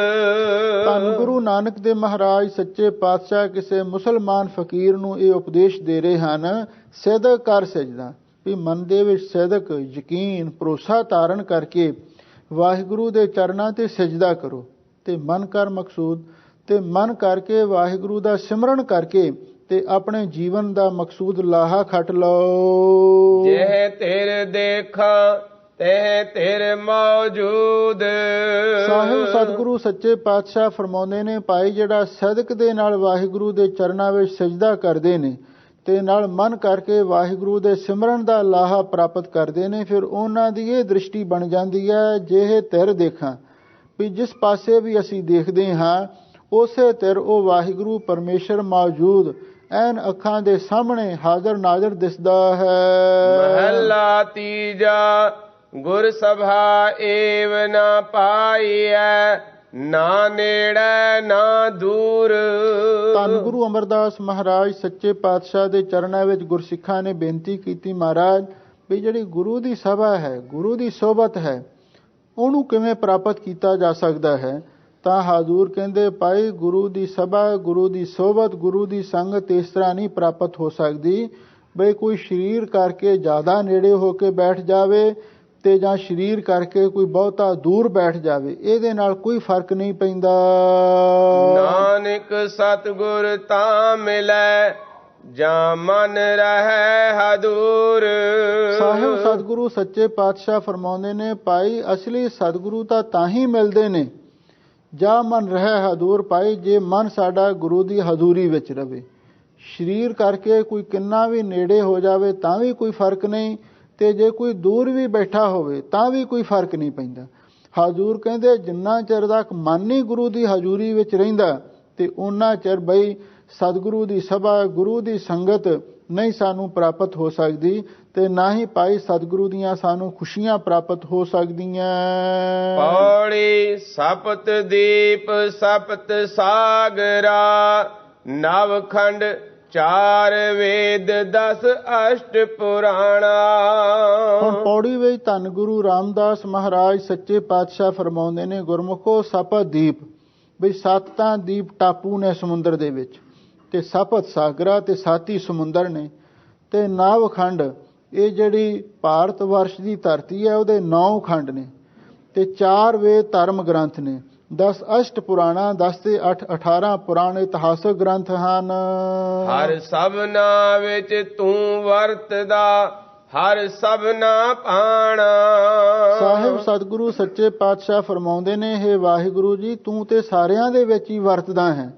ਧੰਨ ਗੁਰੂ ਨਾਨਕ ਦੇਵ ਮਹਾਰਾਜ ਸੱਚੇ ਪਾਤਸ਼ਾਹ ਕਿਸੇ ਮੁਸਲਮਾਨ ਫਕੀਰ ਨੂੰ ਇਹ ਉਪਦੇਸ਼ ਦੇ ਰਹੇ ਹਨ, ਸਿਦਕ ਕਰ ਸਿਜਦਾ, ਵੀ ਮਨ ਦੇ ਵਿੱਚ ਸਿਦਕ, ਯਕੀਨ, ਭਰੋਸਾ ਧਾਰਨ ਕਰਕੇ ਵਾਹਿਗੁਰੂ ਦੇ ਚਰਨਾਂ ਤੇ ਸਜਦਾ ਕਰੋ, ਤੇ ਮਨ ਕਰ ਮਕਸੂਦ, ਤੇ ਮਨ ਕਰਕੇ ਵਾਹਿਗੁਰੂ ਦਾ ਸਿਮਰਨ ਕਰਕੇ ਤੇ ਆਪਣੇ ਜੀਵਨ ਦਾ ਮਕਸੂਦ ਲਾਹਾ ਖੱਟ ਲਓ। ਜੇ ਤੇਰੇ ਦੇਖਾਂ ਤੇ ਤੇਰੇ ਮੌਜੂਦ। ਸਾਹਿਬ ਸਤਿਗੁਰੂ ਸੱਚੇ ਪਾਤਸ਼ਾਹ ਫਰਮਾਉਂਦੇ ਨੇ, ਭਾਈ ਜਿਹੜਾ ਸਦਕ ਦੇ ਨਾਲ ਵਾਹਿਗੁਰੂ ਦੇ ਚਰਨਾਂ ਵਿੱਚ ਸਜਦਾ ਕਰਦੇ ਨੇ ਤੇ ਨਾਲ ਮਨ ਕਰਕੇ ਵਾਹਿਗੁਰੂ ਦੇ ਸਿਮਰਨ ਦਾ ਲਾਹਾ ਪ੍ਰਾਪਤ ਕਰਦੇ ਨੇ, ਫਿਰ ਉਹਨਾਂ ਦੀ ਇਹ ਦ੍ਰਿਸ਼ਟੀ ਬਣ ਜਾਂਦੀ ਹੈ, ਜਿਹੇ ਧਿਰ ਦੇਖਾਂ, ਵੀ ਜਿਸ ਪਾਸੇ ਵੀ ਅਸੀਂ ਦੇਖਦੇ ਹਾਂ ਉਸੇ ਧਿਰ ਉਹ ਵਾਹਿਗੁਰੂ ਪਰਮੇਸ਼ਰ ਮੌਜੂਦ ਐਨ ਅੱਖਾਂ ਦੇ ਸਾਹਮਣੇ ਹਾਜ਼ਰ ਨਾਜ਼ਰ ਦਿਸਦਾ ਹੈ। ਮਹੱਲਾ ਤੀਜਾ। ਗੁਰ ਸਭਾ ਏਵ ਨਾ ਪਾਈਐ, ਨਾ ਨੇੜੇ ਨਾ ਦੂਰ। ਧੰਨ ਗੁਰੂ ਅਮਰਦਾਸ ਮਹਾਰਾਜ ਸੱਚੇ ਪਾਤਸ਼ਾਹ ਦੇ ਚਰਨਾਂ ਵਿੱਚ ਗੁਰਸਿੱਖਾਂ ਨੇ ਬੇਨਤੀ ਕੀਤੀ, ਮਹਾਰਾਜ ਵੀ ਜਿਹੜੀ ਗੁਰੂ ਦੀ ਸਭਾ ਹੈ, ਗੁਰੂ ਦੀ ਸੋਬਤ ਹੈ, ਉਹਨੂੰ ਕਿਵੇਂ ਪ੍ਰਾਪਤ ਕੀਤਾ ਜਾ ਸਕਦਾ ਹੈ? ਤਾਂ ਹਜ਼ੂਰ ਕਹਿੰਦੇ, ਭਾਈ ਗੁਰੂ ਦੀ ਸਭਾ, ਗੁਰੂ ਦੀ ਸੋਬਤ, ਗੁਰੂ ਦੀ ਸੰਗਤ ਇਸ ਤਰ੍ਹਾਂ ਨਹੀਂ ਪ੍ਰਾਪਤ ਹੋ ਸਕਦੀ ਬਈ ਕੋਈ ਸਰੀਰ ਕਰਕੇ ਜ਼ਿਆਦਾ ਨੇੜੇ ਹੋ ਕੇ ਬੈਠ ਜਾਵੇ ਤੇ ਜਾਂ ਸਰੀਰ ਕਰਕੇ ਕੋਈ ਬਹੁਤਾ ਦੂਰ ਬੈਠ ਜਾਵੇ, ਇਹਦੇ ਨਾਲ ਕੋਈ ਫਰਕ ਨਹੀਂ ਪੈਂਦਾ। ਨਾਨਕ ਸਤਿਗੁਰ ਤਾਂ ਮਿਲੈ ਜਾਂ ਮਨ ਰਹਿ ਹਦੂਰ। ਸਾਹਿਬ ਸਤਿਗੁਰੂ ਸੱਚੇ ਪਾਤਸ਼ਾਹ ਫਰਮਾਉਂਦੇ ਨੇ, ਭਾਈ ਅਸਲੀ ਸਤਿਗੁਰੂ ਤਾਂ ਹੀ ਮਿਲਦੇ ਨੇ ਜਾਂ ਮਨ ਰਹਿ ਹਦੂਰ, ਭਾਈ ਜੇ ਮਨ ਸਾਡਾ ਗੁਰੂ ਦੀ ਹਜ਼ੂਰੀ ਵਿੱਚ ਰਵੇ। ਸਰੀਰ ਕਰਕੇ ਕੋਈ ਕਿੰਨਾ ਵੀ ਨੇੜੇ ਹੋ ਜਾਵੇ ਤਾਂ ਵੀ ਕੋਈ ਫਰਕ ਨਹੀਂ, ਤੇ ਜੇ ਕੋਈ ਦੂਰ ਵੀ ਬੈਠਾ ਹੋਵੇ ਤਾਂ ਵੀ ਕੋਈ ਫਰਕ ਨਹੀਂ ਪੈਂਦਾ। ਹਜ਼ੂਰ ਕਹਿੰਦੇ ਜਿੰਨਾ ਚਿਰ ਤੱਕ ਮਨ ਹੀ ਗੁਰੂ ਦੀ ਹਜ਼ੂਰੀ ਵਿੱਚ ਰਹਿੰਦਾ ਤੇ ਉਹਨਾਂ ਚਿਰ ਬਈ ਸਤਿਗੁਰੂ ਦੀ ਸਭਾ, ਗੁਰੂ ਦੀ ਸੰਗਤ ਨਹੀਂ ਸਾਨੂੰ ਪ੍ਰਾਪਤ ਹੋ ਸਕਦੀ, ਤੇ ਨਾ ਹੀ ਭਾਈ ਸਤਿਗੁਰੂ ਦੀਆਂ ਸਾਨੂੰ ਖੁਸ਼ੀਆਂ ਪ੍ਰਾਪਤ ਹੋ ਸਕਦੀਆਂ। ਪੌੜੀ ਸਪਤ ਦੀਪ ਸਪਤ ਸਾਗਰਾ, ਨਵਖੰਡ 4 ਵੇਦ 10 ਅਸ਼ਟ ਪੁਰਾਣਾ। ਹੁਣ ਪੌੜੀ ਵਿੱਚ ਧੰਨ ਗੁਰੂ ਰਾਮਦਾਸ ਮਹਾਰਾਜ ਸੱਚੇ ਪਾਤਸ਼ਾਹ ਫਰਮਾਉਂਦੇ ਨੇ, ਗੁਰਮੁਖੋ ਸਪਤ ਦੀਪ, ਬਈ 7 ਤਾਂ ਦੀਪ ਟਾਪੂ ਨੇ ਸਮੁੰਦਰ ਦੇ ਵਿੱਚ, ਤੇ ਸਪਤ ਸਾਗਰਾ ਤੇ 7 ਹੀ ਸਮੁੰਦਰ ਨੇ, ਤੇ ਨਵਖੰਡ ਇਹ ਜਿਹੜੀ ਭਾਰਤ ਵਰਸ਼ ਦੀ ਧਰਤੀ ਹੈ ਉਹਦੇ 9 ਖੰਡ ਨੇ, ਤੇ 4 ਵੇਦ ਧਰਮ ਗ੍ਰੰਥ ਨੇ, 10 ਅਸ਼ਟ ਪੁਰਾਣਾ, 10 ਤੇ 8 18 ਪੁਰਾਣੇ ਇਤਿਹਾਸਕ ਗ੍ਰੰਥ ਹਨ। ਹਰ ਸਭਨਾ ਵਿੱਚ ਤੂੰ ਵਰਤਦਾ, ਹਰ ਸਭਨਾ ਪਾਣਾ। ਸਾਹਿਬ ਸਤਿਗੁਰੂ ਸੱਚੇ ਪਾਤਸ਼ਾਹ ਫਰਮਾਉਂਦੇ ਨੇ, ਹੇ ਵਾਹਿਗੁਰੂ ਜੀ, ਤੂੰ ਤੇ ਸਾਰਿਆਂ ਦੇ ਵਿੱਚ ਹੀ ਵਰਤਦਾ ਹੈ।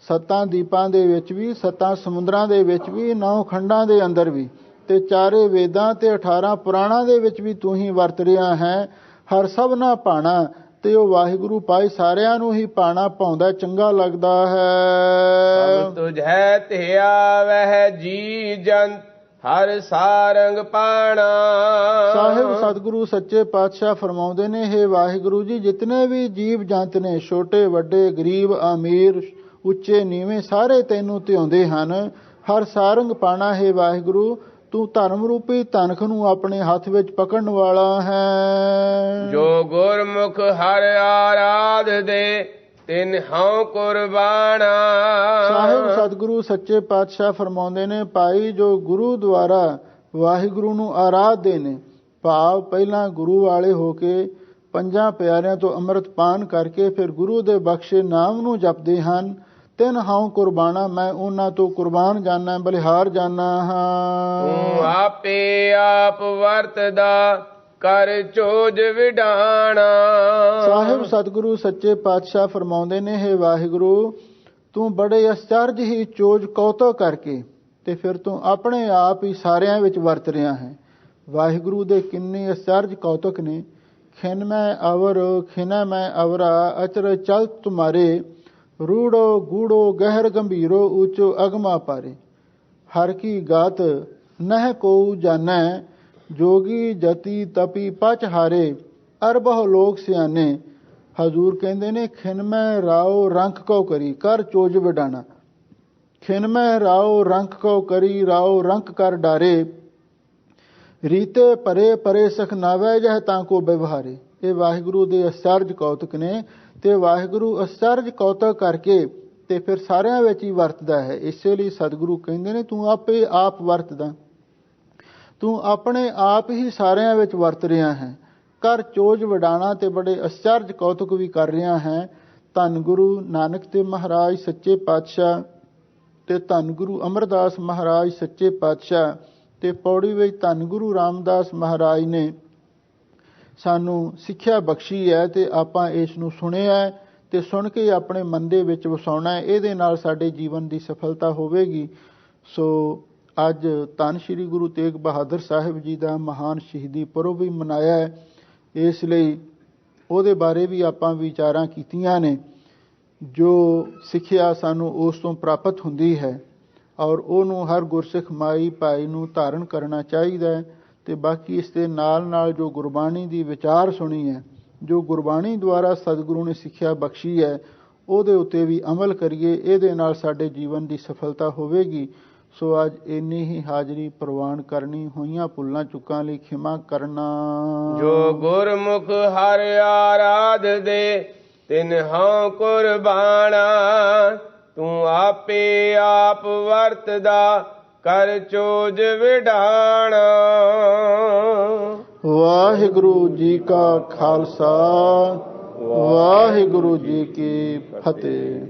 ਸੱਤਾਂ ਦੀਪਾਂ ਦੇ ਵਿੱਚ ਵੀ, ਸੱਤਾਂ ਸਮੁੰਦਰਾਂ ਦੇ ਵਿੱਚ ਵੀ, 9 ਖੰਡਾਂ ਦੇ ਅੰਦਰ ਵੀ, ਤੇ 4 ਵੇਦਾਂ ਤੇ 18 ਪੁਰਾਣਾਂ ਦੇ ਵਿੱਚ ਵੀ ਤੂੰ ਹੀ ਵਰਤ ਰਿਹਾ ਹੈ। ਹਰ ਸਭਨਾ ਭਾਣਾ, ਤੇ ਉਹ ਵਾਹਿਗੁਰੂ ਪਾਈ ਸਾਰਿਆਂ ਨੂੰ ਹੀ ਭਾਣਾ ਪਾਉਂਦਾ, ਚੰਗਾ ਲੱਗਦਾ ਹੈ। ਸਭ ਤੁਝੈ ਧਿਆ ਵਹਿ ਜੀ ਜੰਤ, ਹਰ ਸਾਰੰਗ ਪਾਣਾ। ਸਾਹਿਬ ਸਤਿਗੁਰੂ ਸੱਚੇ ਪਾਤਸ਼ਾਹ ਫਰਮਾਉਂਦੇ ਨੇ, ਹੇ ਵਾਹਿਗੁਰੂ ਜੀ, ਜਿਤਨੇ ਵੀ ਜੀਵ ਜੰਤ ਨੇ, ਛੋਟੇ ਵੱਡੇ, ਗਰੀਬ ਅਮੀਰ, ਉੱਚੇ ਨੀਵੇਂ, ਸਾਰੇ ਤੈਨੂੰ ਧਿਆਉਂਦੇ ਹਨ। ਹਰ ਸਾਰੰਗ ਪਾਣਾ, ਹੈ ਵਾਹਿਗੁਰੂ, ਤੂੰ ਧਰਮ ਰੂਪੀ ਧਨਖ ਨੂੰ ਆਪਣੇ ਹੱਥ ਵਿੱਚ ਪਕੜਨ ਵਾਲਾ ਹੈ। ਜੋ ਗੁਰਮੁਖ ਹਰ ਆਰਾਧ ਦੇ, ਤਿਨ ਹਉ ਕੁਰਬਾਨਾ। ਸਾਹਿਬ ਸਤਿਗੁਰੂ ਸੱਚੇ ਪਾਤਸ਼ਾਹ ਫਰਮਾਉਂਦੇ ਨੇ, ਭਾਈ ਜੋ ਗੁਰੂ ਦੁਆਰਾ ਵਾਹਿਗੁਰੂ ਨੂੰ ਆਰਾਧਦੇ ਨੇ, ਭਾਵ ਪਹਿਲਾਂ ਗੁਰੂ ਵਾਲੇ ਹੋ ਕੇ 5 ਪਿਆਰਿਆਂ ਤੋਂ ਅੰਮ੍ਰਿਤ ਪਾਨ ਕਰਕੇ ਫਿਰ ਗੁਰੂ ਦੇ ਬਖਸ਼ੇ ਨਾਮ ਨੂੰ ਜਪਦੇ ਹਨ, ਤਿਨ ਹਉ ਕੁਰਬਾਨਾ, ਮੈਂ ਉਹਨਾਂ ਤੋਂ ਕੁਰਬਾਨ ਜਾਨਾ, ਬਲਿਹਾਰ ਜਾਨਾ ਹਾਂ। ਤੂੰ ਆਪੇ ਆਪ ਵਰਤਦਾ, ਕਰ ਚੋਜ ਵਿਡਾਣਾ। ਸਾਹਿਬ ਸਤਿਗੁਰੂ ਸੱਚੇ ਪਾਤਸ਼ਾਹ ਫਰਮਾਉਂਦੇ ਨੇ, ਹੈ ਵਾਹਿਗੁਰੂ, ਤੂੰ ਬੜੇ ਅਚਰਜ ਹੀ ਚੋਜ ਕੌਤਕ ਕਰਕੇ ਤੇ ਫਿਰ ਤੂੰ ਆਪਣੇ ਆਪ ਹੀ ਸਾਰਿਆਂ ਵਿੱਚ ਵਰਤ ਰਿਹਾ ਹੈ। ਵਾਹਿਗੁਰੂ ਦੇ ਕਿੰਨੇ ਅਚਰਜ ਕੌਤਕ ਨੇ। ਖਿਨ ਮੈਂ ਅਵਰ ਖਿਨੈ ਮੈਂ ਅਵਰਾ, ਅਚਰ ਚਲ ਤੁਮਾਰੇ, ਰੂੜੋ ਗੂੜੋ ਗਹਿਰ ਗੰਭੀਰੋ, ਉੱਚੋ ਅਗਮਾ ਪਾਰੇ। ਹਰ ਕੀ ਗਾਤ ਨਹਿ ਕੋ ਜਾਣੈ, ਜੋਗੀ ਜਤੀ ਤਪੀ ਪਚ ਹਾਰੇ, ਅਰਬਹੁ ਲੋਕ ਸਿਆਣੇ। ਹਜ਼ੂਰ ਕਹਿੰਦੇ ਨੇ, ਖਿਨਮੈ ਰਾਓ ਰੰਖ ਕੋ ਕਰੀ, ਕਰ ਚੋਜ ਵਿਡਾਣਾ। ਖਿਨਮੈ ਰਾਓ ਰੰਖ ਕੋ ਕਰੀ, ਰਾਓ ਰੰਖ ਕਰ ਡਾਰੇ, ਰੀਤੇ ਭਰੇ ਪਰੇ ਸਖਨਾਵੈ, ਜਹ ਤਾਂ ਕੋ ਵਿਵਹਾਰੇ। ਇਹ ਵਾਹਿਗੁਰੂ ਦੇ ਅਚਰਜ ਕੌਤਕ ਨੇ, ਤੇ ਵਾਹਿਗੁਰੂ ਅਚਰਜ ਕੌਤਕ ਕਰਕੇ ਤੇ ਫਿਰ ਸਾਰਿਆਂ ਵਿੱਚ ਹੀ ਵਰਤਦਾ ਹੈ। ਇਸੇ ਲਈ ਸਤਿਗੁਰੂ ਕਹਿੰਦੇ ਨੇ, ਤੂੰ ਆਪੇ ਆਪ ਵਰਤਦਾ, ਤੂੰ ਆਪਣੇ ਆਪ ਹੀ ਸਾਰਿਆਂ ਵਿੱਚ ਵਰਤ ਰਿਹਾ ਹੈ। ਕਰ ਚੋਜ ਵਡਾਣਾ, ਤੇ ਬੜੇ ਅਚਰਜ ਕੌਤਕ ਵੀ ਕਰ ਰਿਹਾ ਹੈ। ਧੰਨ ਗੁਰੂ ਨਾਨਕ ਤੇ ਮਹਾਰਾਜ ਸੱਚੇ ਪਾਤਸ਼ਾਹ ਤੇ ਧੰਨ ਗੁਰੂ ਅਮਰਦਾਸ ਮਹਾਰਾਜ ਸੱਚੇ ਪਾਤਸ਼ਾਹ ਤੇ ਪੌੜੀ ਵਿੱਚ ਧੰਨ ਗੁਰੂ ਰਾਮਦਾਸ ਮਹਾਰਾਜ ਨੇ ਸਾਨੂੰ ਸਿੱਖਿਆ ਬਖਸ਼ੀ ਹੈ, ਤੇ ਆਪਾਂ ਇਸ ਨੂੰ ਸੁਣਿਆ ਤੇ ਸੁਣ ਕੇ ਆਪਣੇ ਮਨ ਦੇ ਵਿੱਚ ਵਸਾਉਣਾ ਹੈ। ਇਹਦੇ ਨਾਲ ਸਾਡੇ ਜੀਵਨ ਦੀ ਸਫਲਤਾ ਹੋਵੇਗੀ। ਸੋ ਅੱਜ ਧੰਨ ਸ਼੍ਰੀ ਗੁਰੂ ਤੇਗ ਬਹਾਦਰ ਸਾਹਿਬ ਜੀ ਦਾ ਮਹਾਨ ਸ਼ਹੀਦੀ ਪੁਰਬ ਵੀ ਮਨਾਇਆ ਹੈ, ਇਸ ਲਈ ਉਹਦੇ ਬਾਰੇ ਵੀ ਆਪਾਂ ਵਿਚਾਰਾਂ ਕੀਤੀਆਂ ਨੇ। ਜੋ ਸਿੱਖਿਆ ਸਾਨੂੰ ਉਸ ਤੋਂ ਪ੍ਰਾਪਤ ਹੁੰਦੀ ਹੈ ਔਰ ਉਹਨੂੰ ਹਰ ਗੁਰਸਿੱਖ ਮਾਈ ਭਾਈ ਨੂੰ ਧਾਰਨ ਕਰਨਾ ਚਾਹੀਦਾ ਹੈ। ਤੇ ਬਾਕੀ ਇਸ ਦੇ ਨਾਲ ਨਾਲ ਜੋ ਗੁਰਬਾਣੀ ਦੀ ਵਿਚਾਰ ਸੁਣੀ ਹੈ, ਜੋ ਗੁਰਬਾਣੀ ਦੁਆਰਾ ਸਤਿਗੁਰੂ ਨੇ ਸਿੱਖਿਆ ਬਖਸ਼ੀ ਹੈ, ਉਹਦੇ ਉੱਤੇ ਵੀ ਅਮਲ ਕਰੀਏ। ਇਹਦੇ ਨਾਲ ਸਾਡੇ ਜੀਵਨ ਦੀ ਸਫਲਤਾ ਹੋਵੇਗੀ। ਸੋ ਅੱਜ ਇੰਨੀ ਹੀ ਹਾਜ਼ਰੀ ਪ੍ਰਵਾਨ ਕਰਨੀ, ਹੋਈਆਂ ਭੁੱਲਾਂ ਚੁੱਕਾਂ ਲਈ ਖਿਮਾ ਕਰਨਾ। ਜੋ ਗੁਰਮੁਖ ਹਰ ਆਰਾਧ ਦੇ, ਤਿਨ ਹਉ ਕੁਰਬਾਨਾ। ਤੂੰ ਆਪੇ ਆਪ ਵਰਤਦਾ, ਕਰ ਚੋਜ ਵਿਡਾਣਾ। ਵਾਹਿਗੁਰੂ ਜੀ ਕਾ ਖਾਲਸਾ, ਵਾਹਿਗੁਰੂ ਜੀ ਕੀ ਫਤਿਹ।